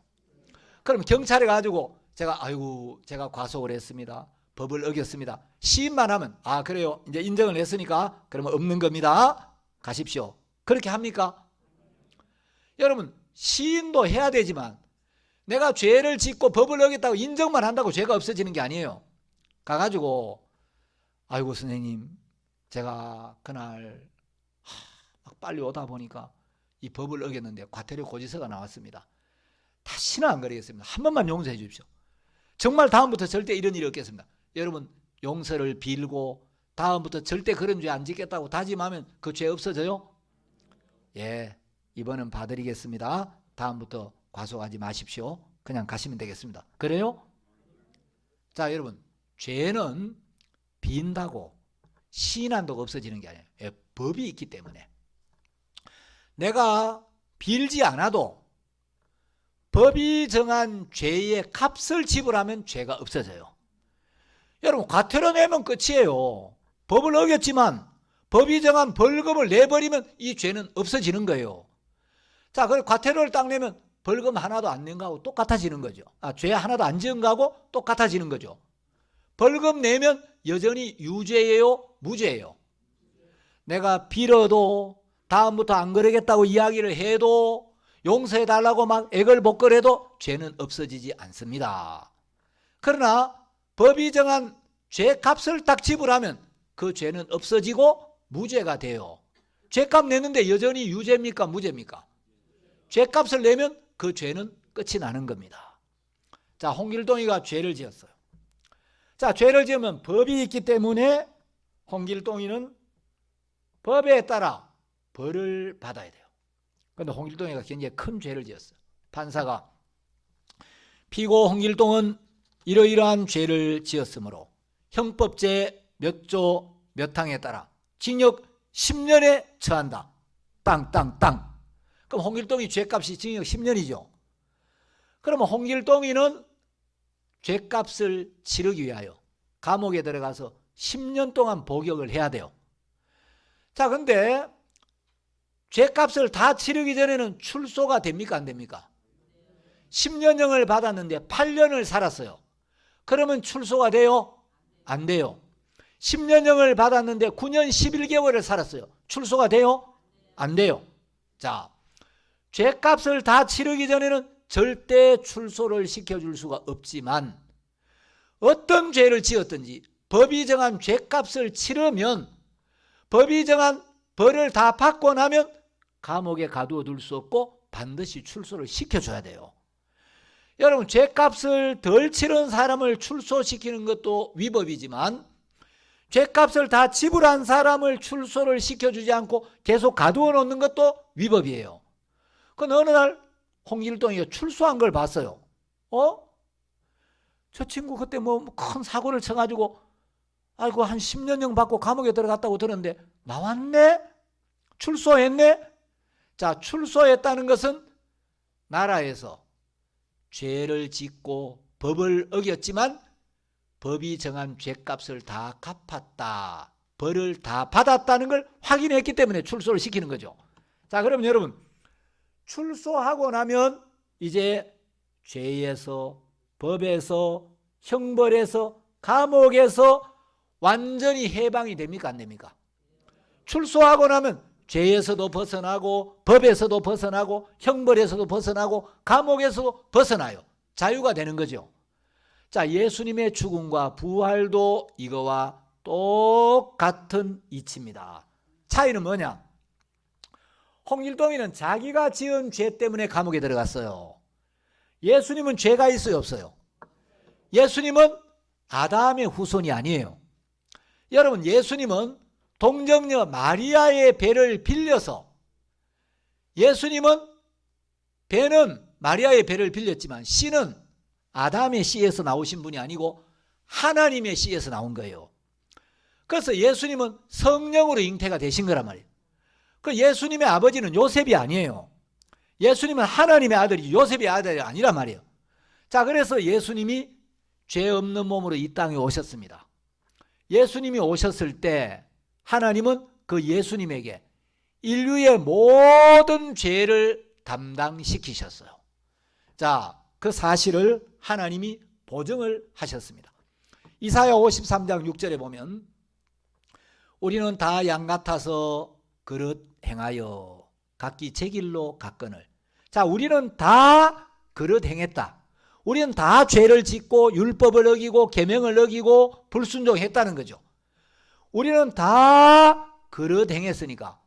A: 그럼 경찰에 가지고 제가 과속을 했습니다. 법을 어겼습니다. 시인만 하면 그래요, 이제 인정을 했으니까 그러면 없는 겁니다. 가십시오. 그렇게 합니까? 여러분, 시인도 해야 되지만 내가 죄를 짓고 법을 어겼다고 인정만 한다고 죄가 없어지는 게 아니에요. 가가지고 아이고 선생님, 제가 그날 막 빨리 오다 보니까 이 법을 어겼는데 과태료 고지서가 나왔습니다. 다시는 안 그러겠습니다. 한 번만 용서해 주십시오. 정말 다음부터 절대 이런 일이 없겠습니다. 여러분, 용서를 빌고 다음부터 절대 그런 죄 안 짓겠다고 다짐하면 그 죄 없어져요? 예, 이번은 봐드리겠습니다. 다음부터 과속하지 마십시오. 그냥 가시면 되겠습니다. 그래요? 자, 여러분, 죄는 빈다고 시인한다고 없어지는 게 아니에요. 예, 법이 있기 때문에. 내가 빌지 않아도 법이 정한 죄의 값을 지불하면 죄가 없어져요. 여러분, 과태료 내면 끝이에요. 법을 어겼지만 법이 정한 벌금을 내버리면 이 죄는 없어지는 거예요. 자, 그리고 과태료를 딱 내면 벌금 하나도 안 낸 거하고 똑같아지는 거죠. 죄 하나도 안 지은 거하고 똑같아지는 거죠. 벌금 내면 여전히 유죄예요, 무죄예요? 내가 빌어도 다음부터 안 그러겠다고 이야기를 해도 용서해달라고 막 애걸복걸해도 죄는 없어지지 않습니다. 그러나 법이 정한 죄값을 딱 지불하면 그 죄는 없어지고 무죄가 돼요. 죄값 내는데 여전히 유죄입니까, 무죄입니까? 죄값을 내면 그 죄는 끝이 나는 겁니다. 자, 홍길동이가 죄를 지었어요. 자, 죄를 지으면 법이 있기 때문에 홍길동이는 법에 따라 벌을 받아야 돼요. 그런데 홍길동이가 굉장히 큰 죄를 지었어요. 판사가 피고 홍길동은 이러이러한 죄를 지었으므로 형법제 몇 조 몇 항에 따라 징역 10년에 처한다. 땅. 그럼 홍길동이 죄값이 징역 10년이죠. 그러면 홍길동이는 죄값을 치르기 위하여 감옥에 들어가서 10년 동안 복역을 해야 돼요. 자, 근데 죄값을 다 치르기 전에는 출소가 됩니까 안 됩니까? 10년형을 받았는데 8년을 살았어요. 그러면 출소가 돼요? 안 돼요. 10년형을 받았는데 9년 11개월을 살았어요. 출소가 돼요? 안 돼요. 자, 죄값을 다 치르기 전에는 절대 출소를 시켜줄 수가 없지만 어떤 죄를 지었든지 법이 정한 죄값을 치르면 법이 정한 벌을 다 받고 나면 감옥에 가두어둘 수 없고 반드시 출소를 시켜줘야 돼요. 여러분, 죄값을 덜 치른 사람을 출소시키는 것도 위법이지만 죄값을 다 지불한 사람을 출소를 시켜주지 않고 계속 가두어 놓는 것도 위법이에요. 그런데 어느 날 홍길동이가 출소한 걸 봤어요. 저 친구 그때 뭐 큰 사고를 쳐가지고 아이고 한 10년형 받고 감옥에 들어갔다고 들었는데 나왔네? 출소했네? 자, 출소했다는 것은 나라에서 죄를 짓고 법을 어겼지만 법이 정한 죄값을 다 갚았다, 벌을 다 받았다는 걸 확인했기 때문에 출소를 시키는 거죠. 자, 그러면 여러분, 출소하고 나면 이제 죄에서, 법에서, 형벌에서, 감옥에서 완전히 해방이 됩니까 안 됩니까? 출소하고 나면 죄에서도 벗어나고 법에서도 벗어나고 형벌에서도 벗어나고 감옥에서도 벗어나요. 자유가 되는 거죠. 자, 예수님의 죽음과 부활도 이거와 똑같은 이치입니다. 차이는 뭐냐? 홍길동이는 자기가 지은 죄 때문에 감옥에 들어갔어요. 예수님은 죄가 있어요 없어요? 예수님은 아담의 후손이 아니에요. 여러분, 예수님은 동정녀 마리아의 배를 빌려서, 예수님은 배는 마리아의 배를 빌렸지만 씨는 아담의 씨에서 나오신 분이 아니고 하나님의 씨에서 나온 거예요. 그래서 예수님은 성령으로 잉태가 되신 거란 말이에요. 그 예수님의 아버지는 요셉이 아니에요. 예수님은 하나님의 아들이지 요셉의 아들이 아니란 말이에요. 자, 그래서 예수님이 죄 없는 몸으로 이 땅에 오셨습니다. 예수님이 오셨을 때 하나님은 그 예수님에게 인류의 모든 죄를 담당시키셨어요. 자, 그 사실을 하나님이 보증을 하셨습니다. 이사야 53장 6절에 보면 우리는 다 양 같아서 그릇 행하여 각기 제 길로 갔거늘. 자, 우리는 다 그릇 행했다. 우리는 다 죄를 짓고 율법을 어기고 계명을 어기고 불순종했다는 거죠. 우리는 다 그릇 행했으니까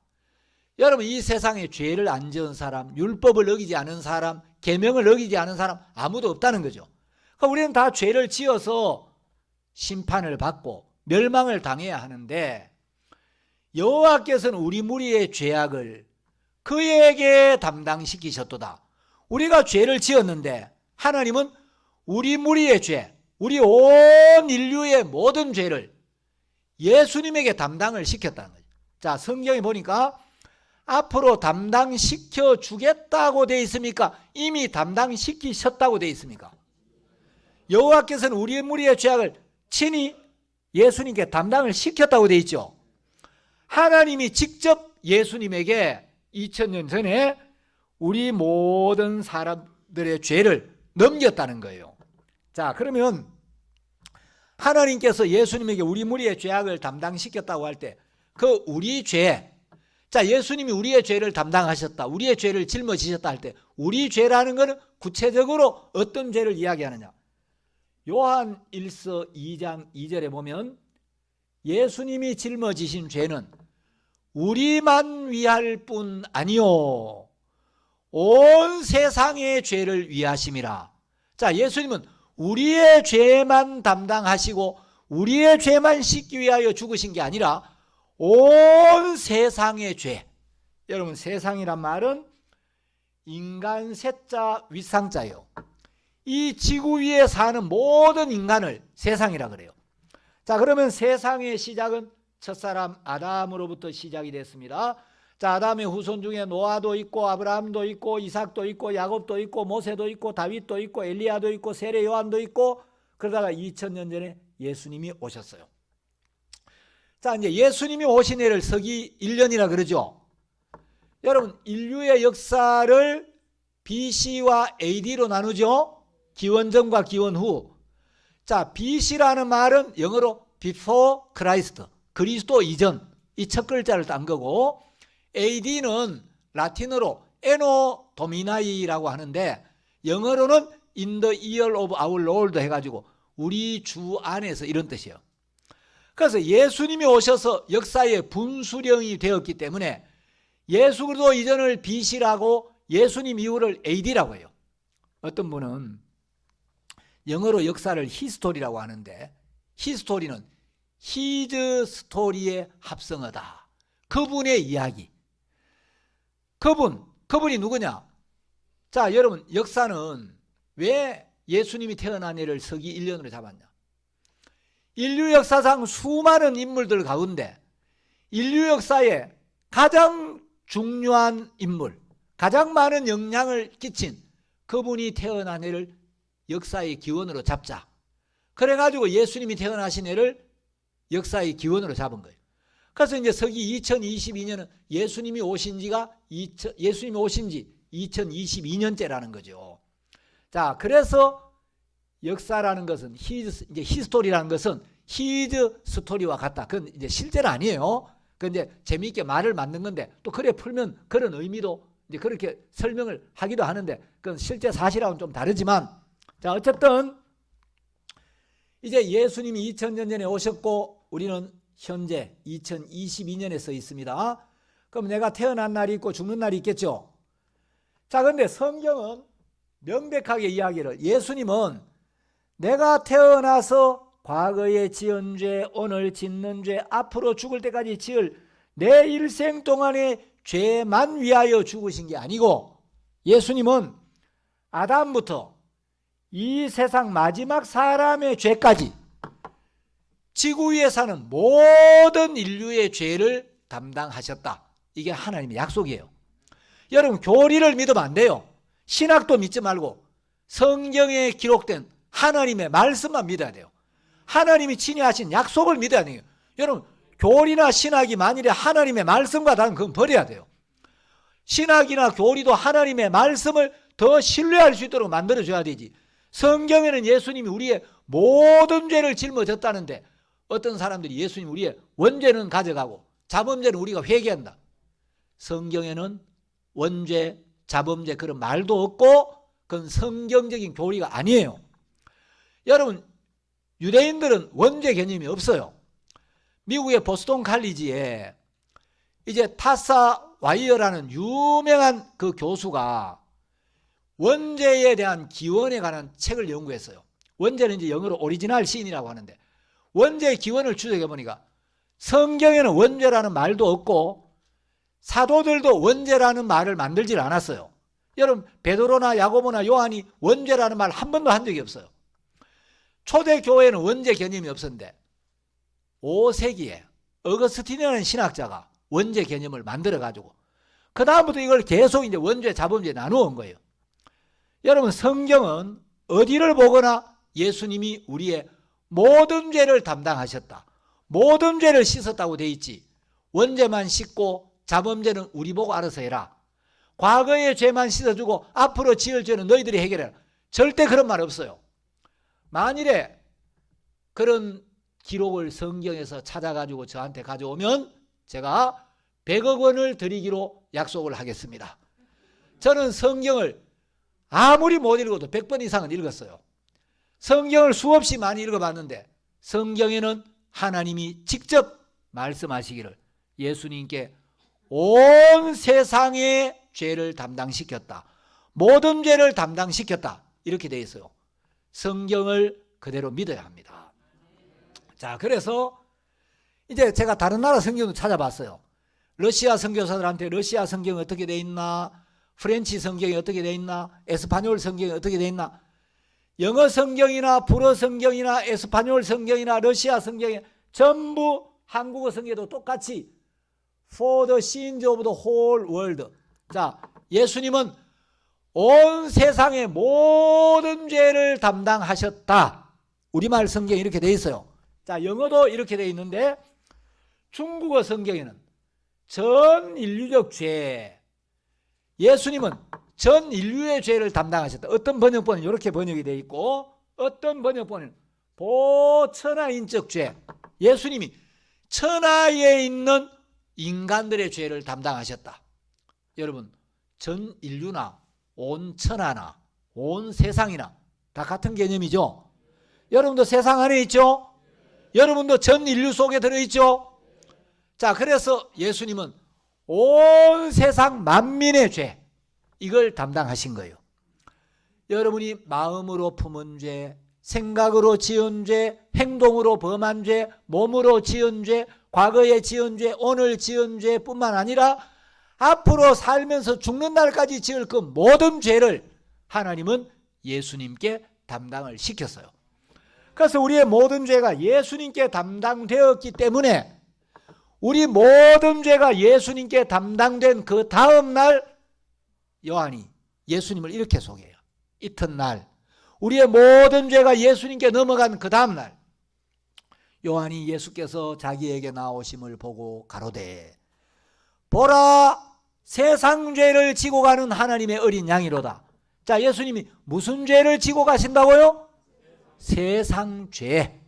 A: 여러분, 이 세상에 죄를 안 지은 사람, 율법을 어기지 않은 사람, 계명을 어기지 않은 사람 아무도 없다는 거죠. 그러니까 우리는 다 죄를 지어서 심판을 받고 멸망을 당해야 하는데 여호와께서는 우리 무리의 죄악을 그에게 담당시키셨도다. 우리가 죄를 지었는데 하나님은 우리 무리의 죄, 우리 온 인류의 모든 죄를 예수님에게 담당을 시켰다는 거죠. 자, 성경에 보니까 앞으로 담당시켜 주겠다고 되어 있습니까? 이미 담당시키셨다고 되어 있습니까? 여호와께서는 우리 무리의 죄악을 친히 예수님께 담당을 시켰다고 되어 있죠. 하나님이 직접 예수님에게 2000년 전에 우리 모든 사람들의 죄를 넘겼다는 거예요. 자, 그러면 하나님께서 예수님에게 우리 무리의 죄악을 담당시켰다고 할 때 그 우리 죄, 자, 예수님이 우리의 죄를 담당하셨다, 우리의 죄를 짊어지셨다 할 때 우리 죄라는 것은 구체적으로 어떤 죄를 이야기하느냐? 요한 1서 2장 2절에 보면 예수님이 짊어지신 죄는 우리만 위할 뿐 아니요 온 세상의 죄를 위하심이라. 자, 예수님은 우리의 죄만 담당하시고 우리의 죄만 씻기 위하여 죽으신 게 아니라 온 세상의 죄. 여러분, 세상이란 말은 인간 세자 윗상자예요. 이 지구 위에 사는 모든 인간을 세상이라 그래요. 자, 그러면 세상의 시작은 첫사람 아담으로부터 시작이 됐습니다. 자, 아담의 후손 중에 노아도 있고 아브라함도 있고 이삭도 있고 야곱도 있고 모세도 있고 다윗도 있고 엘리야도 있고 세례 요한도 있고, 그러다가 2000년 전에 예수님이 오셨어요. 자, 이제 예수님이 오신 해를 서기 1년이라 그러죠. 여러분, 인류의 역사를 BC와 AD로 나누죠. 기원전과 기원후. 자, BC라는 말은 영어로 Before Christ, 그리스도 이전, 이 첫 글자를 딴 거고, AD는 라틴어로 Anno Dominai라고 하는데 영어로는 In the year of our Lord 해가지고 우리 주 안에서, 이런 뜻이에요. 그래서 예수님이 오셔서 역사의 분수령이 되었기 때문에 예수 그리스도 이전을 BC라고 예수님 이후를 AD라고 해요. 어떤 분은 영어로 역사를 히스토리라고 하는데, 히스토리는 히즈 스토리의 합성어다. 그분의 이야기. 그분이 누구냐? 자, 여러분, 역사는 왜 예수님이 태어난 해를 서기 1년으로 잡았냐? 인류 역사상 수많은 인물들 가운데 인류 역사에 가장 중요한 인물, 가장 많은 영향을 끼친 그분이 태어난 해를 역사의 기원으로 잡자. 그래가지고 예수님이 태어나신 해를 역사의 기원으로 잡은 거예요. 그래서 이제 서기 2022년은 예수님이 오신 지 2022년째라는 거죠. 자, 그래서 역사라는 것은 이제 히스토리라는 것은 히즈 스토리와 같다. 그건 이제 실제는 아니에요. 그 이제 재미있게 말을 만든 건데, 또 그래 풀면 그런 의미도 이제 그렇게 설명을 하기도 하는데, 그건 실제 사실하고는 좀 다르지만, 자, 어쨌든 이제 예수님이 2000년 전에 오셨고 우리는 현재 2022년에 서 있습니다. 그럼 내가 태어난 날이 있고 죽는 날이 있겠죠. 자, 그런데 성경은 명백하게 이야기를, 예수님은 내가 태어나서 과거에 지은 죄, 오늘 짓는 죄, 앞으로 죽을 때까지 지을 내 일생 동안의 죄만 위하여 죽으신 게 아니고, 예수님은 아담부터 이 세상 마지막 사람의 죄까지 지구 위에 사는 모든 인류의 죄를 담당하셨다. 이게 하나님의 약속이에요. 여러분, 교리를 믿으면 안 돼요. 신학도 믿지 말고 성경에 기록된 하나님의 말씀만 믿어야 돼요. 하나님이 친히 하신 약속을 믿어야 돼요. 여러분, 교리나 신학이 만일에 하나님의 말씀과 다르면 그건 버려야 돼요. 신학이나 교리도 하나님의 말씀을 더 신뢰할 수 있도록 만들어줘야 되지. 성경에는 예수님이 우리의 모든 죄를 짊어졌다는데, 어떤 사람들이 예수님 우리의 원죄는 가져가고 자범죄는 우리가 회개한다. 성경에는 원죄, 자범죄 그런 말도 없고 그건 성경적인 교리가 아니에요. 여러분, 유대인들은 원죄 개념이 없어요. 미국의 보스턴 칼리지에 이제 타사 와이어라는 유명한 그 교수가 원죄에 대한 기원에 관한 책을 연구했어요. 원죄는 이제 영어로 오리지널 신이라고 하는데, 원죄의 기원을 추적해 보니까 성경에는 원죄라는 말도 없고 사도들도 원죄라는 말을 만들질 않았어요. 여러분, 베드로나 야고보나 요한이 원죄라는 말 한 번도 한 적이 없어요. 초대 교회는 원죄 개념이 없었는데 5세기에 어거스틴이라는 신학자가 원죄 개념을 만들어 가지고 그 다음부터 이걸 계속 이제 원죄, 자범죄 나누어 온 거예요. 여러분, 성경은 어디를 보거나 예수님이 우리의 모든 죄를 담당하셨다, 모든 죄를 씻었다고 돼 있지, 원죄만 씻고 자범죄는 우리 보고 알아서 해라, 과거의 죄만 씻어주고 앞으로 지을 죄는 너희들이 해결해라, 절대 그런 말 없어요. 만일에 그런 기록을 성경에서 찾아가지고 저한테 가져오면 제가 100억 원을 드리기로 약속을 하겠습니다. 저는 성경을 아무리 못 읽어도 100번 이상은 읽었어요. 성경을 수없이 많이 읽어봤는데 성경에는 하나님이 직접 말씀하시기를 예수님께 온 세상의 죄를 담당시켰다, 모든 죄를 담당시켰다, 이렇게 되어 있어요. 성경을 그대로 믿어야 합니다. 자, 그래서 이제 제가 다른 나라 성경도 찾아봤어요. 러시아 선교사들한테 러시아 성경이 어떻게 되어 있나, 프렌치 성경이 어떻게 되어 있나, 에스파뇰 성경이 어떻게 되어 있나. 영어 성경이나 불어 성경이나 에스파뇰 성경이나 러시아 성경이 전부 한국어 성경도 똑같이 for the sins of the whole world. 자, 예수님은 온 세상의 모든 죄를 담당하셨다. 우리말 성경에 이렇게 돼 있어요. 자, 영어도 이렇게 돼 있는데 중국어 성경에는 전 인류적 죄, 예수님은 전 인류의 죄를 담당하셨다. 어떤 번역본은 이렇게 번역이 돼 있고 어떤 번역본은 보천하인적 죄, 예수님이 천하에 있는 인간들의 죄를 담당하셨다. 여러분, 전 인류나 온 천하나 온 세상이나 다 같은 개념이죠. 여러분도 세상 안에 있죠? 여러분도 전 인류 속에 들어있죠? 자, 그래서 예수님은 온 세상 만민의 죄, 이걸 담당하신 거예요. 여러분이 마음으로 품은 죄, 생각으로 지은 죄, 행동으로 범한 죄, 몸으로 지은 죄, 과거에 지은 죄, 오늘 지은 죄뿐만 아니라 앞으로 살면서 죽는 날까지 지을 그 모든 죄를 하나님은 예수님께 담당을 시켰어요. 그래서 우리의 모든 죄가 예수님께 담당되었기 때문에 우리 모든 죄가 예수님께 담당된 그 다음 날 요한이 예수님을 이렇게 소개해요. 이튿날 우리의 모든 죄가 예수님께 넘어간 그 다음 날 요한이 예수께서 자기에게 나오심을 보고 가로되 보라, 세상 죄를 지고 가는 하나님의 어린 양이로다. 자, 예수님이 무슨 죄를 지고 가신다고요? 세상 죄.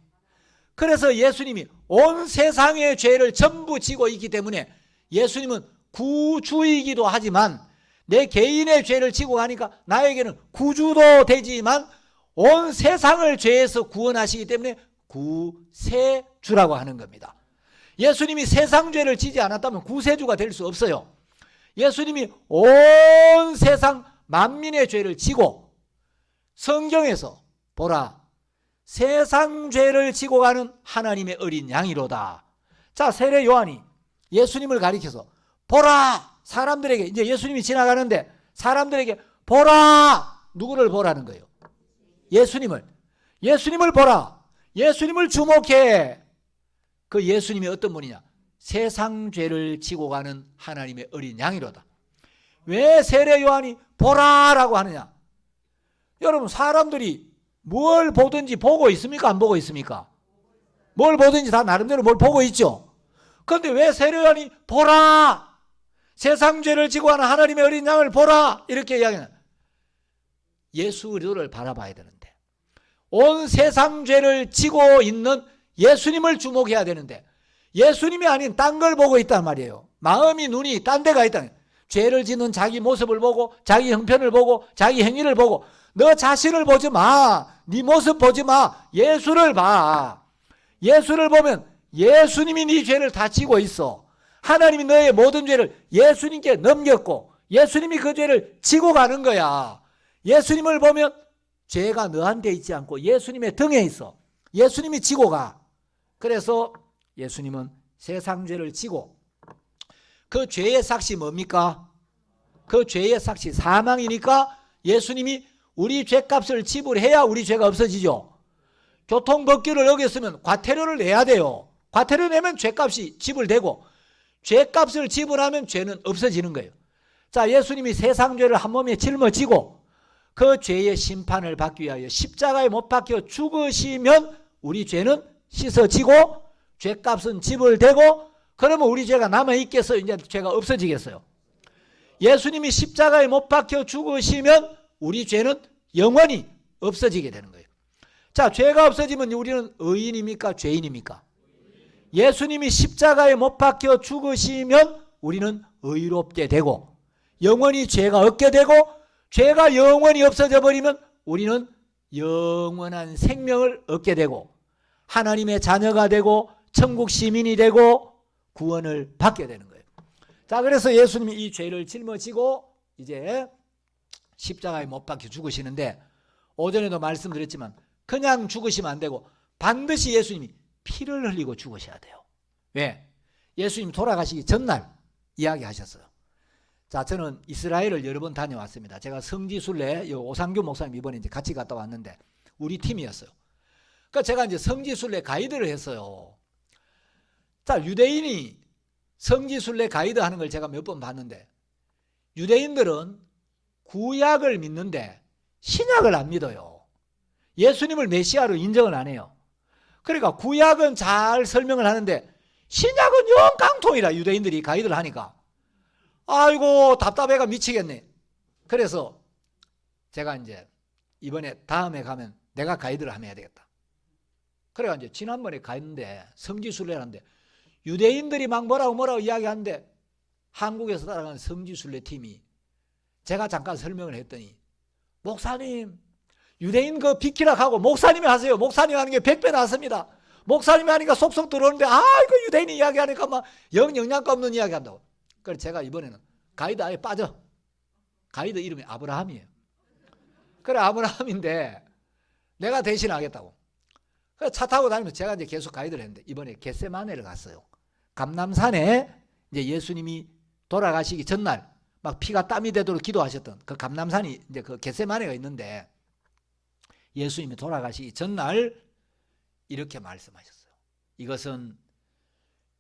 A: 그래서 예수님이 온 세상의 죄를 전부 지고 있기 때문에 예수님은 구주이기도 하지만 내 개인의 죄를 지고 가니까 나에게는 구주도 되지만 온 세상을 죄에서 구원하시기 때문에 구세주라고 하는 겁니다. 예수님이 세상 죄를 지지 않았다면 구세주가 될 수 없어요. 예수님이 온 세상 만민의 죄를 지고 성경에서 보라, 세상 죄를 지고 가는 하나님의 어린 양이로다. 자, 세례 요한이 예수님을 가리켜서 보라, 사람들에게, 이제 예수님이 지나가는데 사람들에게 보라, 누구를 보라는 거예요? 예수님을 보라, 예수님을 주목해. 그 예수님이 어떤 분이냐? 세상 죄를 지고 가는 하나님의 어린 양이로다. 왜 세례 요한이 보라라고 하느냐? 여러분, 사람들이 뭘 보든지 보고 있습니까? 안 보고 있습니까? 뭘 보든지 다 나름대로 뭘 보고 있죠. 그런데 왜 세례 요한이 보라, 세상 죄를 지고 가는 하나님의 어린 양을 보라, 이렇게 이야기하냐? 예수 그리스도를 바라봐야 되는데, 온 세상 죄를 지고 있는 예수님을 주목해야 되는데 예수님이 아닌 딴 걸 보고 있단 말이에요. 마음이, 눈이 딴 데가 있다. 죄를 짓는 자기 모습을 보고, 자기 형편을 보고, 자기 행위를 보고, 너 자신을 보지 마. 네 모습 보지 마. 예수를 봐. 예수를 보면 예수님이 네 죄를 다 지고 있어. 하나님이 너의 모든 죄를 예수님께 넘겼고 예수님이 그 죄를 지고 가는 거야. 예수님을 보면 죄가 너한테 있지 않고 예수님의 등에 있어. 예수님이 지고 가. 그래서 예수님은 세상 죄를 지고, 그 죄의 삭시 뭡니까? 그 죄의 삭시 사망이니까 예수님이 우리 죄값을 지불해야 우리 죄가 없어지죠. 교통법규를 어겼으면 과태료를 내야 돼요. 과태료 내면 죄값이 지불되고 죄값을 지불하면 죄는 없어지는 거예요. 자, 예수님이 세상 죄를 한 몸에 짊어지고 그 죄의 심판을 받기 위하여 십자가에 못 박혀 죽으시면 우리 죄는 씻어지고 죄값은 지불되고, 그러면 우리 죄가 남아있겠어요? 이제 죄가 없어지겠어요? 예수님이 십자가에 못 박혀 죽으시면 우리 죄는 영원히 없어지게 되는 거예요. 자, 죄가 없어지면 우리는 의인입니까? 죄인입니까? 예수님이 십자가에 못 박혀 죽으시면 우리는 의롭게 되고 영원히 죄가 없게 되고, 죄가 영원히 없어져 버리면 우리는 영원한 생명을 얻게 되고 하나님의 자녀가 되고 천국 시민이 되고 구원을 받게 되는 거예요. 자, 그래서 예수님이 이 죄를 짊어지고 이제 십자가에 못 박혀 죽으시는데, 오전에도 말씀드렸지만 그냥 죽으시면 안 되고 반드시 예수님이 피를 흘리고 죽으셔야 돼요. 왜? 예수님 돌아가시기 전날 이야기하셨어요. 자, 저는 이스라엘을 여러 번 다녀왔습니다. 제가 성지순례, 오상규 목사님 이번에 이제 같이 갔다 왔는데 우리 팀이었어요. 그러니까 제가 이제 성지순례 가이드를 했어요. 자, 유대인이 성지순례 가이드 하는 걸 제가 몇 번 봤는데 유대인들은 구약을 믿는데 신약을 안 믿어요. 예수님을 메시아로 인정을 안 해요. 그러니까 구약은 잘 설명을 하는데 신약은 영 깡통이라 유대인들이 가이드를 하니까 아이고 답답해가 미치겠네. 그래서 제가 이제 이번에 다음에 가면 내가 가이드를 하면 해야 되겠다. 그래가 이제 지난번에 갔는데 성지순례를 하는데 유대인들이 막 뭐라고 이야기하는데 한국에서 따라가는 성지순례 팀이 제가 잠깐 설명을 했더니 목사님 유대인 그 비키라 하고 목사님이 하세요. 목사님이 하는 게 100배 낫습니다. 목사님이 하니까 속속 들어오는데 이거 유대인이 이야기하니까 막 영양가 없는 이야기 한다고. 그래서 제가 이번에는 가이드 아예 빠져. 가이드 이름이 아브라함이에요. 그래 아브라함인데 내가 대신 하겠다고. 그래서 차 타고 다니면서 제가 이제 계속 가이드를 했는데 이번에 겟세마네를 갔어요. 감람산에 이제 예수님이 돌아가시기 전날 막 피가 땀이 되도록 기도하셨던 그 감람산이 이제 그 겟세마네가 있는데 예수님이 돌아가시기 전날 이렇게 말씀하셨어요. 이것은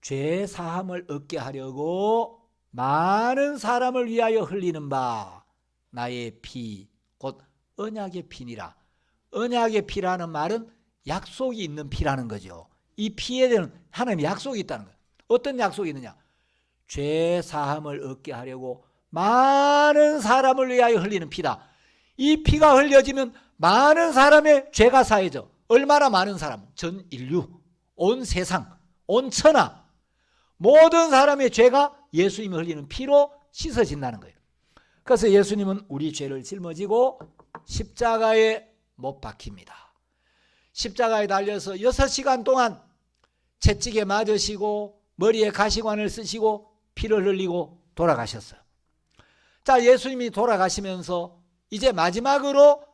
A: 죄 사함을 얻게 하려고 많은 사람을 위하여 흘리는 바 나의 피 곧 언약의 피니라. 언약의 피라는 말은 약속이 있는 피라는 거죠. 이 피에 대한 하나님의 약속이 있다는 거예요. 어떤 약속이 있느냐? 죄 사함을 얻게 하려고 많은 사람을 위하여 흘리는 피다. 이 피가 흘려지면 많은 사람의 죄가 사해져. 얼마나 많은 사람? 전 인류, 온 세상, 온 천하 모든 사람의 죄가 예수님이 흘리는 피로 씻어진다는 거예요. 그래서 예수님은 우리 죄를 짊어지고 십자가에 못 박힙니다. 십자가에 달려서 6시간 동안 채찍에 맞으시고 머리에 가시관을 쓰시고 피를 흘리고 돌아가셨어요. 자, 예수님이 돌아가시면서 이제 마지막으로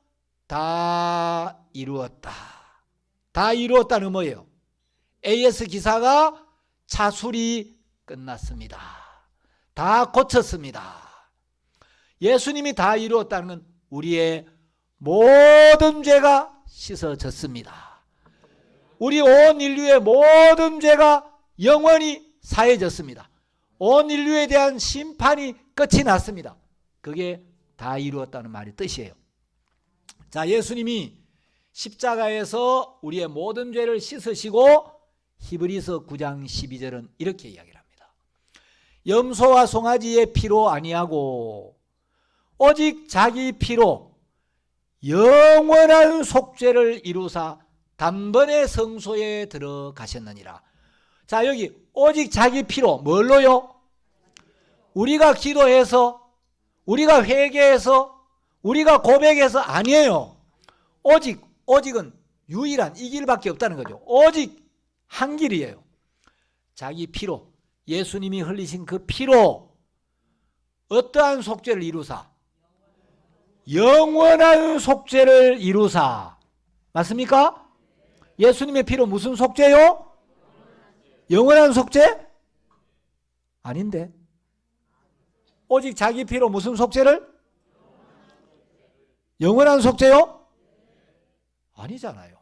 A: 다 이루었다. 다 이루었다는 뭐예요? AS 기사가 차술이 끝났습니다. 다 고쳤습니다. 예수님이 다 이루었다는 건 우리의 모든 죄가 씻어졌습니다. 우리 온 인류의 모든 죄가 영원히 사해졌습니다. 온 인류에 대한 심판이 끝이 났습니다. 그게 다 이루었다는 말의 뜻이에요. 자, 예수님이 십자가에서 우리의 모든 죄를 씻으시고 히브리서 9장 12절은 이렇게 이야기를 합니다. 염소와 송아지의 피로 아니하고 오직 자기 피로 영원한 속죄를 이루사 단번에 성소에 들어가셨느니라. 자, 여기 오직 자기 피로 뭘로요? 우리가 기도해서 우리가 회개해서 우리가 고백해서 아니에요. 오직은 유일한 이 길밖에 없다는 거죠. 오직 한 길이에요. 자기 피로, 예수님이 흘리신 그 피로 어떠한 속죄를 이루사? 영원한 속죄를 이루사. 맞습니까? 예수님의 피로 무슨 속죄요? 영원한 속죄? 아닌데. 오직 자기 피로 무슨 속죄를? 영원한 속죄요? 아니잖아요.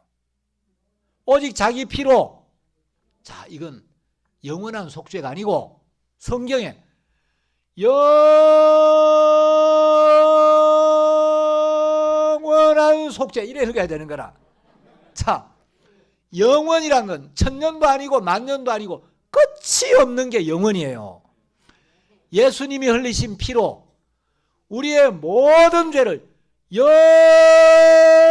A: 오직 자기 피로. 자, 이건 영원한 속죄가 아니고 성경에 영원한 속죄 이래 읽어야 되는 거라. 자, 영원이란 건 천년도 아니고 만년도 아니고 끝이 없는 게 영원이에요. 예수님이 흘리신 피로 우리의 모든 죄를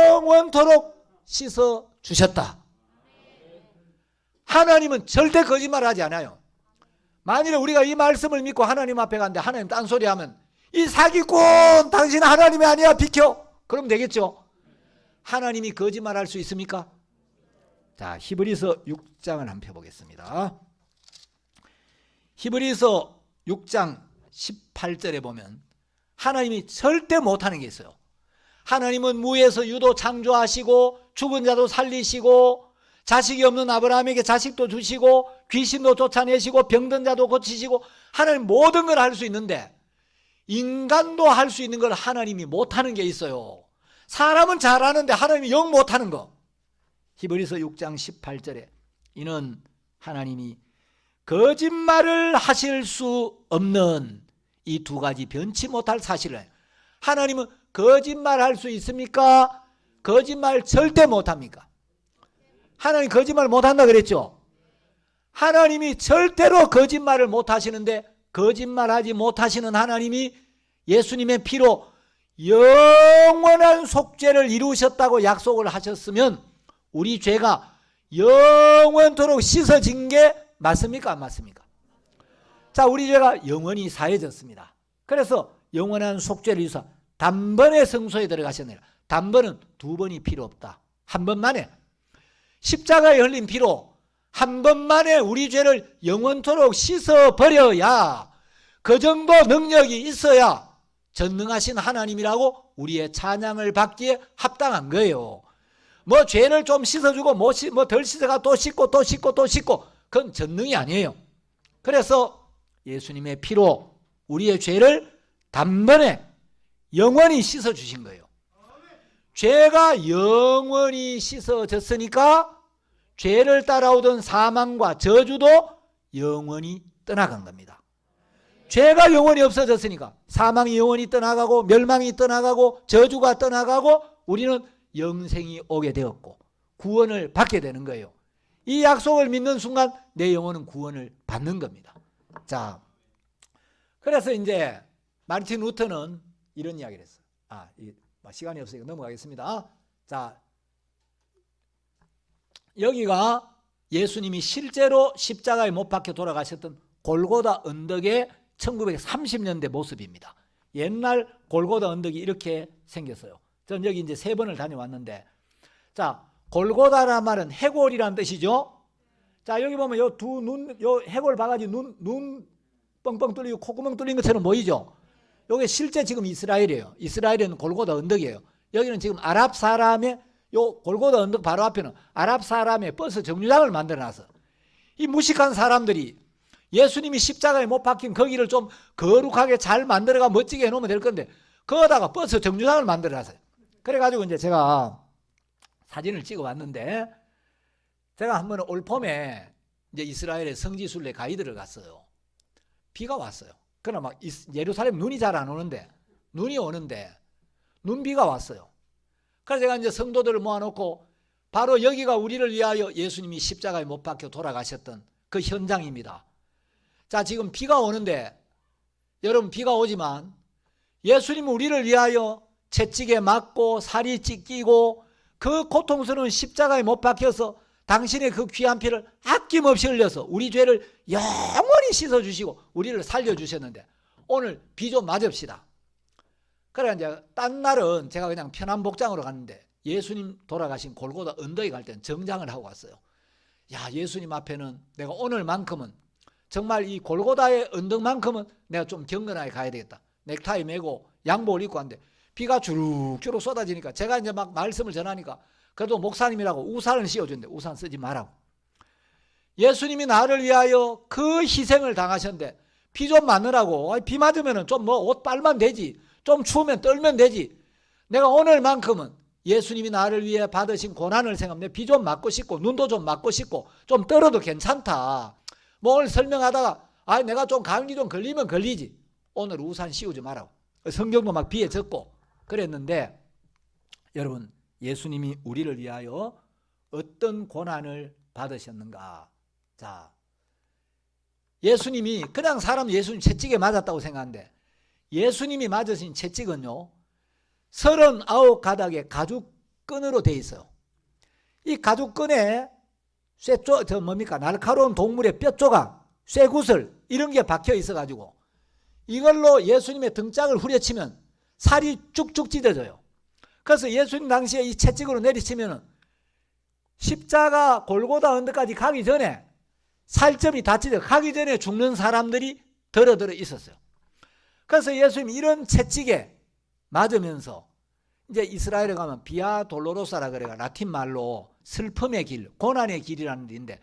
A: 영원토록 씻어 주셨다. 하나님은 절대 거짓말하지 않아요. 만일에 우리가 이 말씀을 믿고 하나님 앞에 갔는데 하나님 딴소리하면 이 사기꾼 당신 하나님이 아니야 비켜. 그럼 되겠죠. 하나님이 거짓말할 수 있습니까? 자, 히브리서 6장을 한번 펴보겠습니다. 히브리서 6장 18절에 보면 하나님이 절대 못하는 게 있어요. 하나님은 무에서 유도 창조하시고 죽은 자도 살리시고 자식이 없는 아브라함에게 자식도 주시고 귀신도 쫓아내시고 병든 자도 고치시고 하나님 모든 걸 할 수 있는데 인간도 할 수 있는 걸 하나님이 못하는 게 있어요. 사람은 잘하는데 하나님이 영 못하는 거. 히브리서 6장 18절에 이는 하나님이 거짓말을 하실 수 없는 이 두 가지 변치 못할 사실을, 하나님은 거짓말할 수 있습니까? 거짓말 절대 못합니까? 하나님 거짓말 못한다 그랬죠? 하나님이 절대로 거짓말을 못하시는데, 거짓말하지 못하시는 하나님이 예수님의 피로 영원한 속죄를 이루셨다고 약속을 하셨으면 우리 죄가 영원토록 씻어진 게 맞습니까? 안 맞습니까? 자, 우리 죄가 영원히 사해졌습니다. 그래서 영원한 속죄를 위해서 단번에 성소에 들어가셨네요. 단번은 두 번이 필요 없다. 한 번만에 십자가에 흘린 피로 한 번만에 우리 죄를 영원토록 씻어버려야, 그 정도 능력이 있어야 전능하신 하나님이라고 우리의 찬양을 받기에 합당한 거예요. 뭐 죄를 좀 씻어주고 뭐 덜 씻어가 또 씻고 또 씻고 또 씻고, 그건 전능이 아니에요. 그래서 예수님의 피로 우리의 죄를 단번에 영원히 씻어주신 거예요. 죄가 영원히 씻어졌으니까 죄를 따라오던 사망과 저주도 영원히 떠나간 겁니다. 죄가 영원히 없어졌으니까 사망이 영원히 떠나가고 멸망이 떠나가고 저주가 떠나가고 우리는 영생이 오게 되었고 구원을 받게 되는 거예요. 이 약속을 믿는 순간 내 영혼은 구원을 받는 겁니다. 자, 그래서 이제 마르틴 루터는 이런 이야기를 했어요. 시간이 없으니까 넘어가겠습니다. 자, 여기가 예수님이 실제로 십자가에 못 박혀 돌아가셨던 골고다 언덕의 1930년대 모습입니다. 옛날 골고다 언덕이 이렇게 생겼어요. 전 여기 이제 3번을 다녀왔는데, 자, 골고다란 말은 해골이란 뜻이죠. 자, 여기 보면 요 두 눈, 요 해골 바가지 눈 뻥뻥 뚫리고 콧구멍 뚫린 것처럼 보이죠. 요게 실제 지금 이스라엘이에요. 이스라엘은 골고다 언덕이에요. 여기는 지금 아랍 사람의, 요 골고다 언덕 바로 앞에는 아랍 사람의 버스 정류장을 만들어놨어. 이 무식한 사람들이 예수님이 십자가에 못 박힌 거기를 좀 거룩하게 잘 만들어가 멋지게 해놓으면 될 건데, 거기다가 버스 정류장을 만들어놨어요. 그래가지고 이제 제가 사진을 찍어 왔는데, 제가 한 번은 올 봄에 이제 이스라엘의 성지순례 가이드를 갔어요. 비가 왔어요. 그러나 막 예루살렘 눈이 잘 안 오는데, 눈이 오는데 눈비가 왔어요. 그래서 제가 이제 성도들을 모아놓고, 바로 여기가 우리를 위하여 예수님이 십자가에 못 박혀 돌아가셨던 그 현장입니다. 자, 지금 비가 오는데, 여러분 비가 오지만 예수님은 우리를 위하여 채찍에 맞고 살이 찢기고 그 고통스러운 십자가에 못 박혀서 당신의 그 귀한 피를 아낌없이 흘려서 우리 죄를 영원히 씻어주시고 우리를 살려주셨는데, 오늘 비 좀 맞읍시다. 그래 이제 딴 날은 제가 그냥 편한 복장으로 갔는데, 예수님 돌아가신 골고다 언덕에 갈 때는 정장을 하고 왔어요. 야, 예수님 앞에는 내가 오늘만큼은 정말 이 골고다의 언덕만큼은 내가 좀 경건하게 가야 되겠다. 넥타이 메고 양복을 입고 왔는데 비가 주룩주룩 쏟아지니까 제가 이제 막 말씀을 전하니까, 그래도 목사님이라고 우산을 씌워준대. 우산 쓰지 말라고. 예수님이 나를 위하여 그 희생을 당하셨는데 비 좀 맞느라고, 비 맞으면 좀 뭐 옷 빨면 되지, 좀 추우면 떨면 되지, 내가 오늘만큼은 예수님이 나를 위해 받으신 고난을 생각하면 비 좀 맞고 싶고 눈도 좀 맞고 싶고 좀 떨어도 괜찮다. 뭐 오늘 설명하다가 내가 좀 감기 좀 걸리면 걸리지, 오늘 우산 씌우지 말라고. 성경도 막 비에 젖고 그랬는데, 여러분 예수님이 우리를 위하여 어떤 고난을 받으셨는가. 자, 예수님이 그냥 예수님 채찍에 맞았다고 생각하는데, 예수님이 맞으신 채찍은요 39가닥의 가죽끈으로 되어 있어요. 이 가죽끈에 날카로운 동물의 뼈조각, 쇠구슬 이런 게 박혀 있어 가지고 이걸로 예수님의 등짝을 후려치면 살이 쭉쭉 찢어져요. 그래서 예수님 당시에 이 채찍으로 내리치면 십자가 골고다 언덕까지 가기 전에 살점이 다 찢어 가기 전에 죽는 사람들이 더러더러 있었어요. 그래서 예수님이 이런 채찍에 맞으면서, 이제 이스라엘에 가면 비아 돌로로사라 그래가 라틴 말로 슬픔의 길, 고난의 길이라는 데인데,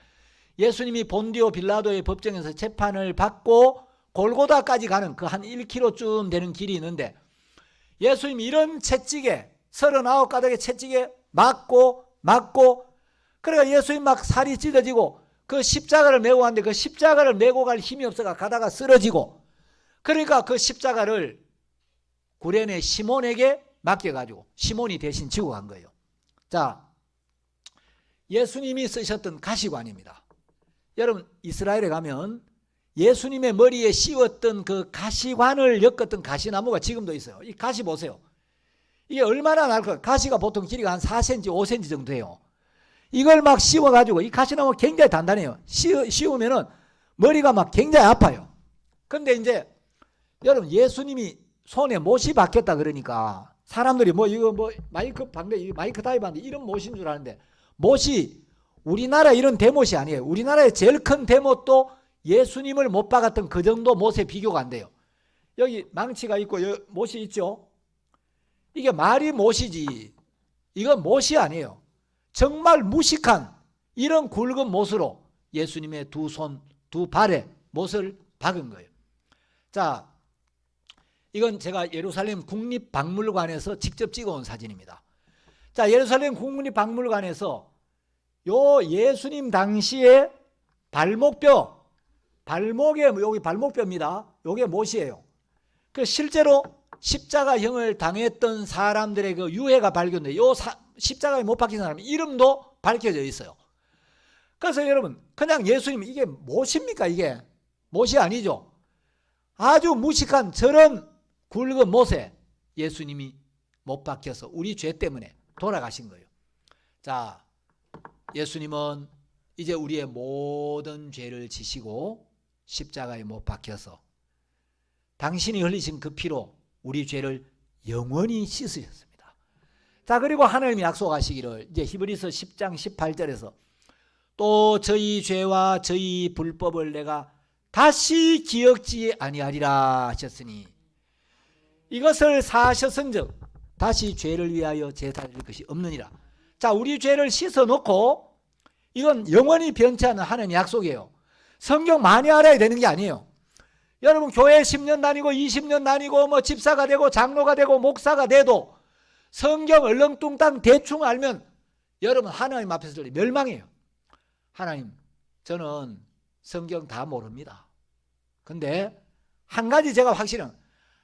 A: 예수님이 본디오 빌라도의 법정에서 재판을 받고 골고다까지 가는 그 한 1km쯤 되는 길이 있는데, 예수님이 이런 채찍에 39가닥의 채찍에 맞고 그래가 예수님 막 살이 찢어지고 그 십자가를 메고 갔는데 그 십자가를 메고 갈 힘이 없어가 가다가 쓰러지고, 그러니까 그 십자가를 구레네 시몬에게 맡겨가지고 시몬이 대신 지고 간 거예요. 자, 예수님이 쓰셨던 가시관입니다. 여러분, 이스라엘에 가면 예수님의 머리에 씌웠던 그 가시관을 엮었던 가시나무가 지금도 있어요. 이 가시 보세요. 이게 얼마나 날까? 가시가 보통 길이가 한 4cm, 5cm 정도 돼요. 이걸 막 씌워가지고, 이 가시나무가 굉장히 단단해요. 씌우면은 머리가 막 굉장히 아파요. 근데 이제 여러분, 예수님이 손에 못이 박혔다 그러니까 사람들이 뭐 이거 뭐 마이크 방대, 마이크 타입한데 이런 못인 줄 아는데, 못이 우리나라 이런 대못이 아니에요. 우리나라의 제일 큰 대못도 예수님을 못 박았던 그 정도 못에 비교가 안 돼요. 여기 망치가 있고 여기 못이 있죠. 이게 말이 못이지 이건 못이 아니에요. 정말 무식한 이런 굵은 못으로 예수님의 두 손, 두 발에 못을 박은 거예요. 자, 이건 제가 예루살렘 국립박물관에서 직접 찍어온 사진입니다. 자, 예루살렘 국립박물관에서 요 예수님 당시에 발목뼈, 발목에 여기 발목뼈입니다. 요게 못이에요. 그 실제로 십자가형을 당했던 사람들의 그 유해가 발견돼. 요 십자가에 못 박힌 사람 이름도 밝혀져 있어요. 그래서 여러분, 그냥 예수님 이게 못입니까? 이게 못이 아니죠. 아주 무식한 저런 굵은 못에 예수님이 못 박혀서 우리 죄 때문에 돌아가신 거예요. 자, 예수님은 이제 우리의 모든 죄를 지시고 십자가에 못 박혀서 당신이 흘리신 그 피로 우리 죄를 영원히 씻으셨습니다. 자, 그리고 하나님이 약속하시기를 이제 히브리서 10장 18절에서 또 저희 죄와 저희 불법을 내가 다시 기억지 아니하리라 하셨으니 이것을 사하셨은즉 다시 죄를 위하여 제사드릴 것이 없느니라. 자, 우리 죄를 씻어놓고 이건 영원히 변치 않는 하나님의 약속이에요. 성경 많이 알아야 되는 게 아니에요. 여러분, 교회 10년 다니고 20년 다니고 뭐 집사가 되고 장로가 되고 목사가 돼도 성경 얼렁뚱땅 대충 알면 여러분 하나님 앞에서 멸망해요. 하나님, 저는 성경 다 모릅니다. 근데 한 가지 제가 확실한,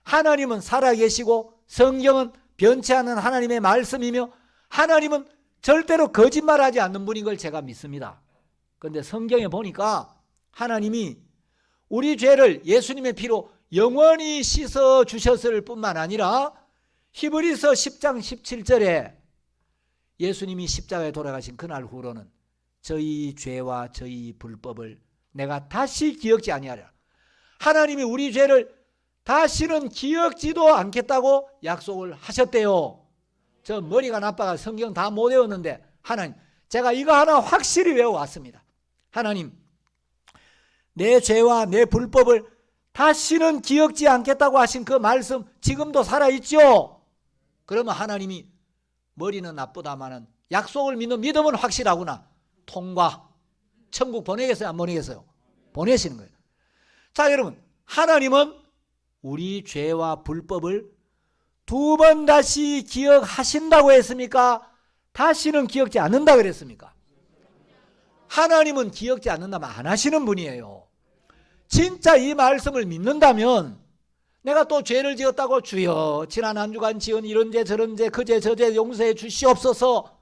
A: 하나님은 살아계시고 성경은 변치 않는 하나님의 말씀이며 하나님은 절대로 거짓말하지 않는 분인 걸 제가 믿습니다. 그런데 성경에 보니까 하나님이 우리 죄를 예수님의 피로 영원히 씻어 주셨을 뿐만 아니라 히브리서 10장 17절에 예수님이 십자가에 돌아가신 그날 후로는 저희 죄와 저희 불법을 내가 다시 기억지 아니하리라. 하나님이 우리 죄를 다시는 기억지도 않겠다고 약속을 하셨대요. 저 머리가 나빠가 성경 다 못 외웠는데 하나님, 제가 이거 하나 확실히 외워왔습니다. 하나님, 내 죄와 내 불법을 다시는 기억지 않겠다고 하신 그 말씀 지금도 살아있죠? 그러면 하나님이 머리는 나쁘다마는 약속을 믿는 믿음은 확실하구나. 통과. 천국 보내겠어요? 안 보내겠어요? 보내시는 거예요. 자, 여러분, 하나님은 우리 죄와 불법을 두 번 다시 기억하신다고 했습니까? 다시는 기억지 않는다 그랬습니까? 하나님은 기억지 않는다면 안 하시는 분이에요. 진짜 이 말씀을 믿는다면 내가 또 죄를 지었다고 주여 지난 한 주간 지은 이런 죄 저런 죄 그 죄 저 죄 용서해 주시옵소서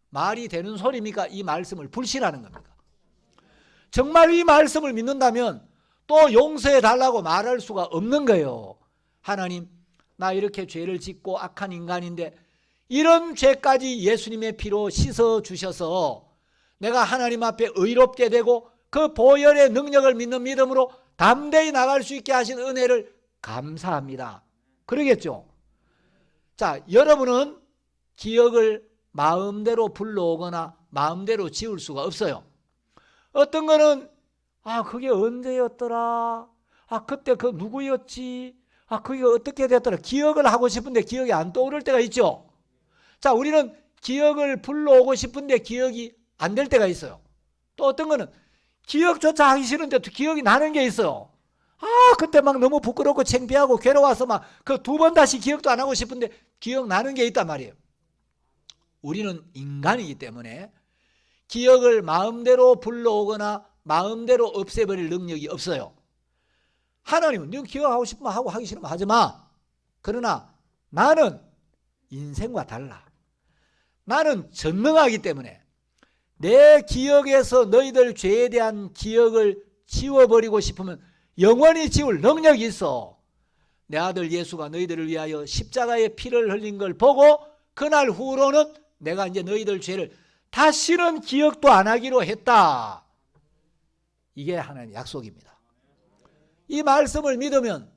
A: 말이 되는 소리입니까? 이 말씀을 불신하는 겁니까? 정말 이 말씀을 믿는다면 또 용서해 달라고 말할 수가 없는 거예요. 하나님, 나 이렇게 죄를 짓고 악한 인간인데 이런 죄까지 예수님의 피로 씻어 주셔서 내가 하나님 앞에 의롭게 되고 그 보혈의 능력을 믿는 믿음으로 담대히 나갈 수 있게 하신 은혜를 감사합니다. 그러겠죠? 자, 여러분은 기억을 마음대로 불러오거나 마음대로 지울 수가 없어요. 어떤 거는 그게 언제였더라? 그때 그 누구였지? 그게 어떻게 됐더라? 기억을 하고 싶은데 기억이 안 떠오를 때가 있죠. 자, 우리는 기억을 불러오고 싶은데 기억이 안 될 때가 있어요. 또 어떤 거는 기억조차 하기 싫은데 기억이 나는 게 있어요. 그때 막 너무 부끄럽고 창피하고 괴로워서 막 그 두 번 다시 기억도 안 하고 싶은데 기억나는 게 있단 말이에요. 우리는 인간이기 때문에 기억을 마음대로 불러오거나 마음대로 없애버릴 능력이 없어요. 하나님은 너 기억하고 싶으면 하고 하기 싫으면 하지 마. 그러나 나는 인생과 달라. 나는 전능하기 때문에 내 기억에서 너희들 죄에 대한 기억을 지워버리고 싶으면 영원히 지울 능력이 있어. 내 아들 예수가 너희들을 위하여 십자가에 피를 흘린 걸 보고 그날 후로는 내가 이제 너희들 죄를 다시는 기억도 안 하기로 했다. 이게 하나님의 약속입니다. 이 말씀을 믿으면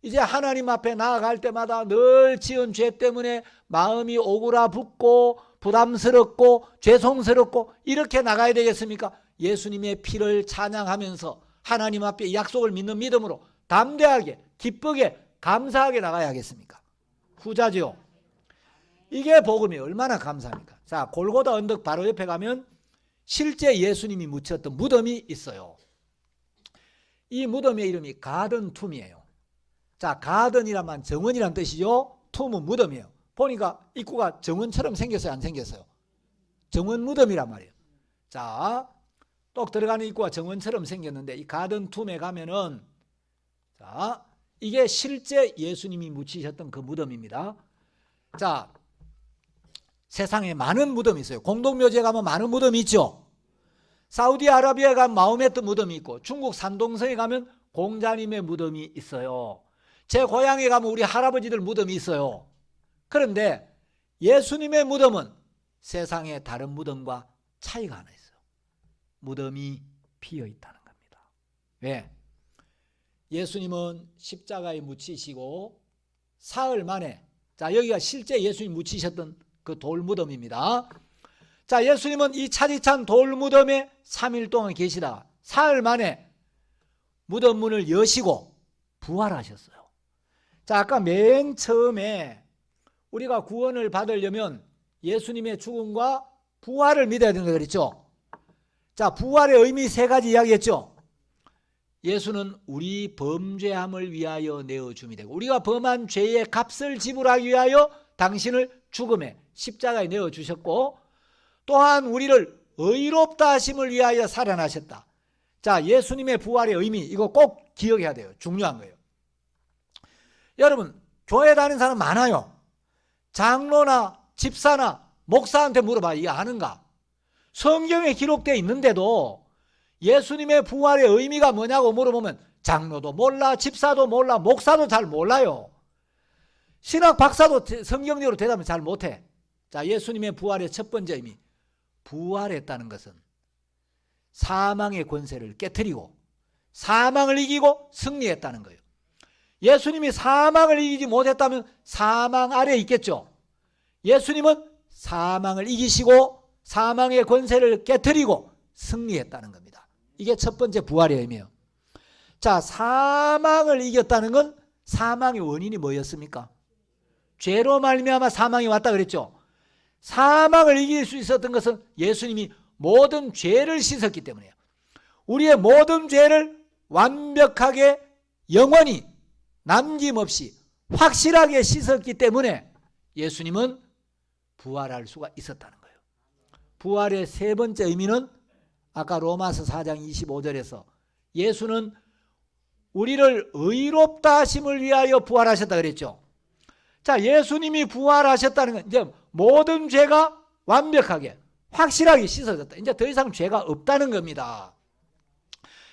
A: 이제 하나님 앞에 나아갈 때마다 늘 지은 죄 때문에 마음이 오그라붙고 부담스럽고 죄송스럽고 이렇게 나가야 되겠습니까? 예수님의 피를 찬양하면서 하나님 앞에 약속을 믿는 믿음으로 담대하게 기쁘게 감사하게 나가야 하겠습니까? 후자지요. 이게 복음이 얼마나 감사합니까? 자, 골고다 언덕 바로 옆에 가면 실제 예수님이 묻혔던 무덤이 있어요. 이 무덤의 이름이 가든 툼이에요. 자, 가든이라면 정원이란 뜻이죠. 툼은 무덤이에요. 보니까 입구가 정원처럼 생겼어요, 안 생겼어요? 정원 무덤이란 말이에요. 자, 똑 들어가는 입구가 정원처럼 생겼는데 이 가든 툼에 가면은 자, 이게 실제 예수님이 묻히셨던 그 무덤입니다. 자, 세상에 많은 무덤이 있어요. 공동묘지에 가면 많은 무덤이 있죠. 사우디아라비아에 가면 마호메트 무덤이 있고 중국 산동성에 가면 공자님의 무덤이 있어요. 제 고향에 가면 우리 할아버지들 무덤이 있어요. 그런데 예수님의 무덤은 세상의 다른 무덤과 차이가 하나 있어요. 무덤이 비어 있다는 겁니다. 왜? 예수님은 십자가에 묻히시고 사흘 만에, 자, 여기가 실제 예수님 묻히셨던 그 돌무덤입니다. 자, 예수님은 이 차디찬 돌무덤에 3일 동안 계시다가 사흘 만에 무덤 문을 여시고 부활하셨어요. 자, 아까 맨 처음에 우리가 구원을 받으려면 예수님의 죽음과 부활을 믿어야 된다 그랬죠. 자, 부활의 의미 세 가지 이야기했죠. 예수는 우리 범죄함을 위하여 내어줌이 되고 우리가 범한 죄의 값을 지불하기 위하여 당신을 죽음에 십자가에 내어주셨고 또한 우리를 의롭다 하심을 위하여 살아나셨다. 자, 예수님의 부활의 의미 이거 꼭 기억해야 돼요. 중요한 거예요. 여러분 교회 다니는 사람 많아요. 장로나 집사나 목사한테 물어봐. 이게 아는가? 성경에 기록되어 있는데도 예수님의 부활의 의미가 뭐냐고 물어보면 장로도 몰라, 집사도 몰라, 목사도 잘 몰라요. 신학 박사도 성경적으로 대답을 잘 못해. 자, 예수님의 부활의 첫 번째 의미, 부활했다는 것은 사망의 권세를 깨트리고 사망을 이기고 승리했다는 거예요. 예수님이 사망을 이기지 못했다면 사망 아래에 있겠죠. 예수님은 사망을 이기시고 사망의 권세를 깨트리고 승리했다는 겁니다. 이게 첫 번째 부활의 의미예요. 자, 사망을 이겼다는 건 사망의 원인이 뭐였습니까? 죄로 말미암아 사망이 왔다 그랬죠. 사망을 이길 수 있었던 것은 예수님이 모든 죄를 씻었기 때문이에요. 우리의 모든 죄를 완벽하게 영원히 남김없이 확실하게 씻었기 때문에 예수님은 부활할 수가 있었다는 거예요. 부활의 세 번째 의미는 아까 로마서 4장 25절에서 예수는 우리를 의롭다 하심을 위하여 부활하셨다 그랬죠. 자, 예수님이 부활하셨다는 건 이제 모든 죄가 완벽하게 확실하게 씻어졌다. 이제 더 이상 죄가 없다는 겁니다.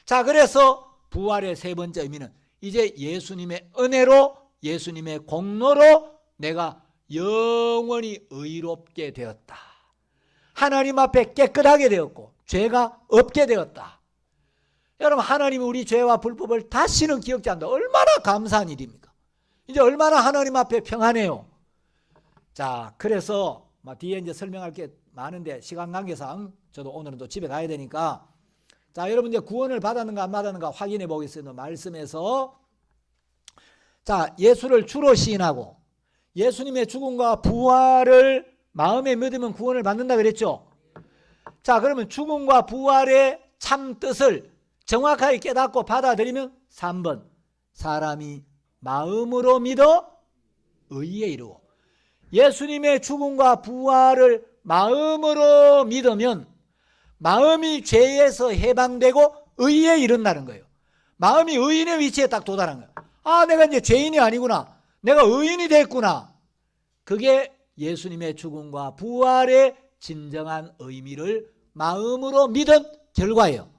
A: 자, 그래서 부활의 세 번째 의미는 이제 예수님의 은혜로 예수님의 공로로 내가 영원히 의롭게 되었다. 하나님 앞에 깨끗하게 되었고 죄가 없게 되었다. 여러분, 하나님이 우리 죄와 불법을 다시는 기억지 않는다. 얼마나 감사한 일입니까? 이제 얼마나 하나님 앞에 평안해요. 자, 그래서 뒤에 이제 설명할 게 많은데 시간 관계상 저도 오늘은 또 집에 가야 되니까, 자, 여러분 이제 구원을 받았는가 안 받았는가 확인해 보겠습니다. 말씀에서 자, 예수를 주로 시인하고 예수님의 죽음과 부활을 마음에 믿으면 구원을 받는다 그랬죠. 자, 그러면 죽음과 부활의 참 뜻을 정확하게 깨닫고 받아들이면 3번 사람이 마음으로 믿어 의에 이르고, 예수님의 죽음과 부활을 마음으로 믿으면 마음이 죄에서 해방되고 의에 이른다는 거예요. 마음이 의인의 위치에 딱 도달한 거예요. 아, 내가 이제 죄인이 아니구나. 내가 의인이 됐구나. 그게 예수님의 죽음과 부활의 진정한 의미를 마음으로 믿은 결과예요.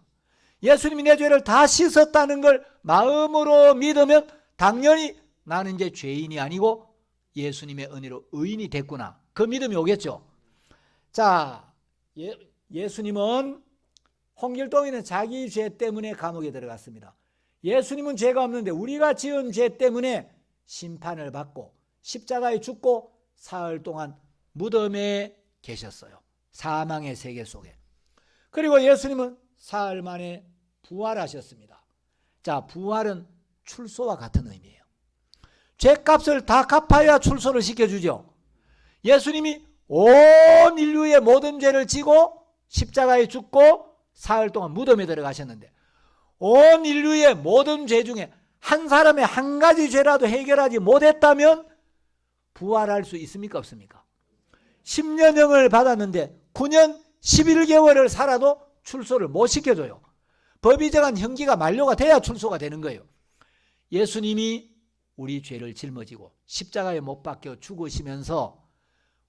A: 예수님이 내 죄를 다 씻었다는 걸 마음으로 믿으면 당연히 나는 이제 죄인이 아니고 예수님의 은혜로 의인이 됐구나. 그 믿음이 오겠죠. 자, 예수님은 홍길동이는 자기 죄 때문에 감옥에 들어갔습니다. 예수님은 죄가 없는데 우리가 지은 죄 때문에 심판을 받고 십자가에 죽고 사흘 동안 무덤에 계셨어요. 사망의 세계 속에. 그리고 예수님은 사흘 만에 부활하셨습니다. 자, 부활은 출소와 같은 의미예요. 죄값을 다 갚아야 출소를 시켜주죠. 예수님이 온 인류의 모든 죄를 지고 십자가에 죽고 사흘 동안 무덤에 들어가셨는데 온 인류의 모든 죄 중에 한 사람의 한 가지 죄라도 해결하지 못했다면 부활할 수 있습니까? 없습니까? 10년형을 받았는데 9년 11개월을 살아도 출소를 못 시켜줘요. 법이 정한 형기가 만료가 돼야 출소가 되는 거예요. 예수님이 우리 죄를 짊어지고 십자가에 못 박혀 죽으시면서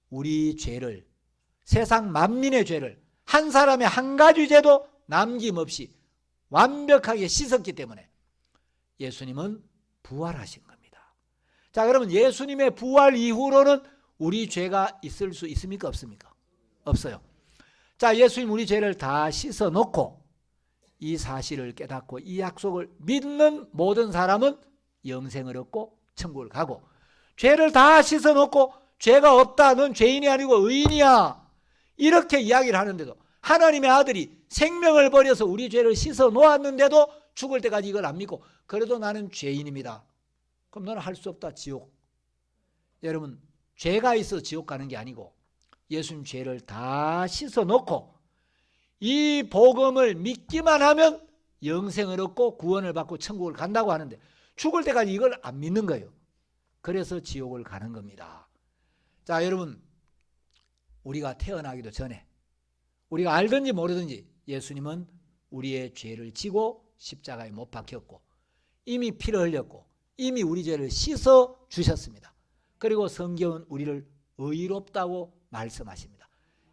A: 우리 죄를, 세상 만민의 죄를 한 사람의 한 가지 죄도 남김없이 완벽하게 씻었기 때문에 예수님은 부활하신 겁니다. 자, 그러면 예수님의 부활 이후로는 우리 죄가 있을 수 있습니까? 없습니까? 없어요. 자, 예수님 우리 죄를 다 씻어 놓고 이 사실을 깨닫고 이 약속을 믿는 모든 사람은 영생을 얻고 천국을 가고, 죄를 다 씻어 놓고 죄가 없다, 넌 죄인이 아니고 의인이야, 이렇게 이야기를 하는데도 하나님의 아들이 생명을 버려서 우리 죄를 씻어 놓았는데도 죽을 때까지 이걸 안 믿고 그래도 나는 죄인입니다. 그럼 너는 할 수 없다, 지옥. 여러분, 죄가 있어 지옥 가는 게 아니고 예수님 죄를 다 씻어 놓고 이 복음을 믿기만 하면 영생을 얻고 구원을 받고 천국을 간다고 하는데 죽을 때까지 이걸 안 믿는 거예요. 그래서 지옥을 가는 겁니다. 자, 여러분, 우리가 태어나기도 전에 우리가 알든지 모르든지 예수님은 우리의 죄를 지고 십자가에 못 박혔고 이미 피를 흘렸고 이미 우리 죄를 씻어 주셨습니다. 그리고 성경은 우리를 의롭다고 말씀하십니다.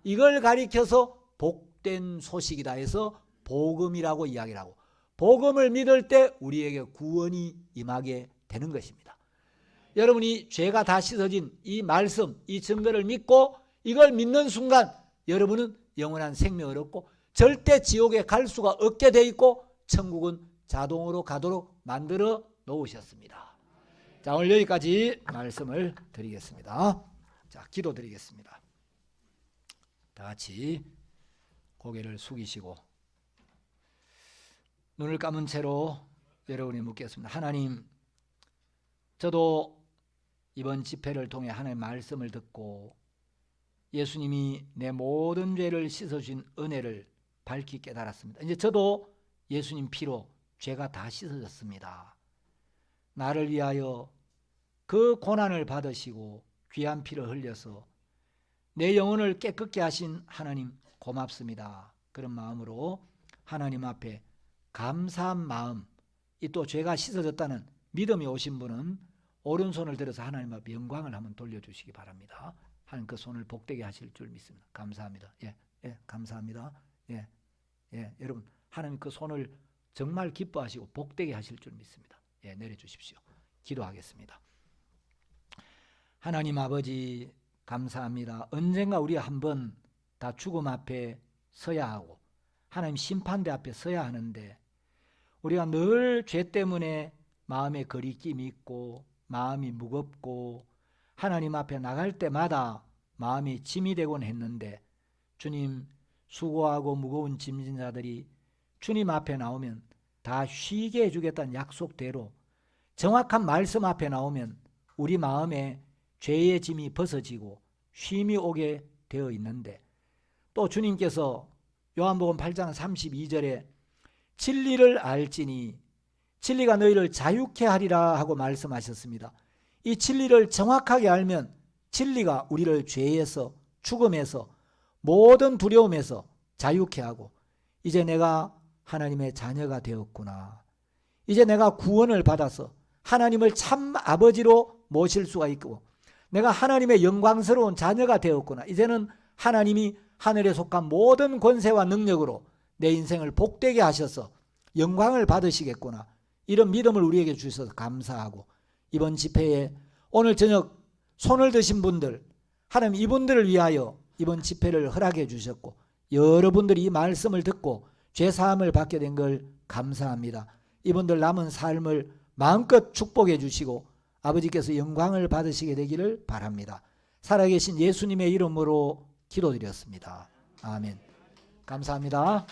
A: 이걸 가리켜서 복된 소식이다 해서 복음이라고 이야기를 하고, 복음을 믿을 때 우리에게 구원이 임하게 되는 것입니다. 여러분이 죄가 다 씻어진 이 말씀, 이 증거를 믿고 이걸 믿는 순간 여러분은 영원한 생명을 얻고 절대 지옥에 갈 수가 없게 돼 있고 천국은 자동으로 가도록 만들어 놓으셨습니다. 자, 오늘 여기까지 말씀을 드리겠습니다. 자, 기도 드리겠습니다. 다 같이 고개를 숙이시고 눈을 감은 채로 여러분이 묻겠습니다. 하나님, 저도 이번 집회를 통해 하나님의 말씀을 듣고 예수님이 내 모든 죄를 씻어주신 은혜를 밝히 깨달았습니다. 이제 저도 예수님 피로 죄가 다 씻어졌습니다. 나를 위하여 그 고난을 받으시고 귀한 피를 흘려서 내 영혼을 깨끗게 하신 하나님 고맙습니다. 그런 마음으로 하나님 앞에 감사한 마음, 이 또 죄가 씻어졌다는 믿음이 오신 분은 오른손을 들어서 하나님 앞에 영광을 한번 돌려주시기 바랍니다. 하나님 그 손을 복되게 하실 줄 믿습니다. 감사합니다. 감사합니다. 여러분, 하나님 그 손을 정말 기뻐하시고 복되게 하실 줄 믿습니다. 내려주십시오. 기도하겠습니다. 하나님 아버지, 감사합니다. 언젠가 우리 한번 다 죽음 앞에 서야 하고 하나님 심판대 앞에 서야 하는데 우리가 늘 죄 때문에 마음에 거리낌이 있고 마음이 무겁고 하나님 앞에 나갈 때마다 마음이 짐이 되곤 했는데, 주님, 수고하고 무거운 짐진 자들이 주님 앞에 나오면 다 쉬게 해주겠다는 약속대로 정확한 말씀 앞에 나오면 우리 마음에 죄의 짐이 벗어지고 쉼이 오게 되어 있는데, 또 주님께서 요한복음 8장 32절에 진리를 알지니 진리가 너희를 자유케 하리라 하고 말씀하셨습니다. 이 진리를 정확하게 알면 진리가 우리를 죄에서, 죽음에서, 모든 두려움에서, 자유케 하고 이제 내가 하나님의 자녀가 되었구나. 이제 내가 구원을 받아서 하나님을 참 아버지로 모실 수가 있고 내가 하나님의 영광스러운 자녀가 되었구나. 이제는 하나님이 하늘에 속한 모든 권세와 능력으로 내 인생을 복되게 하셔서 영광을 받으시겠구나. 이런 믿음을 우리에게 주셔서 감사하고 이번 집회에 오늘 저녁 손을 드신 분들 하나님 이분들을 위하여 이번 집회를 허락해 주셨고 여러분들이 이 말씀을 듣고 죄사함을 받게 된 걸 감사합니다. 이분들 남은 삶을 마음껏 축복해 주시고 아버지께서 영광을 받으시게 되기를 바랍니다. 살아계신 예수님의 이름으로 기도드렸습니다. 아멘. 감사합니다.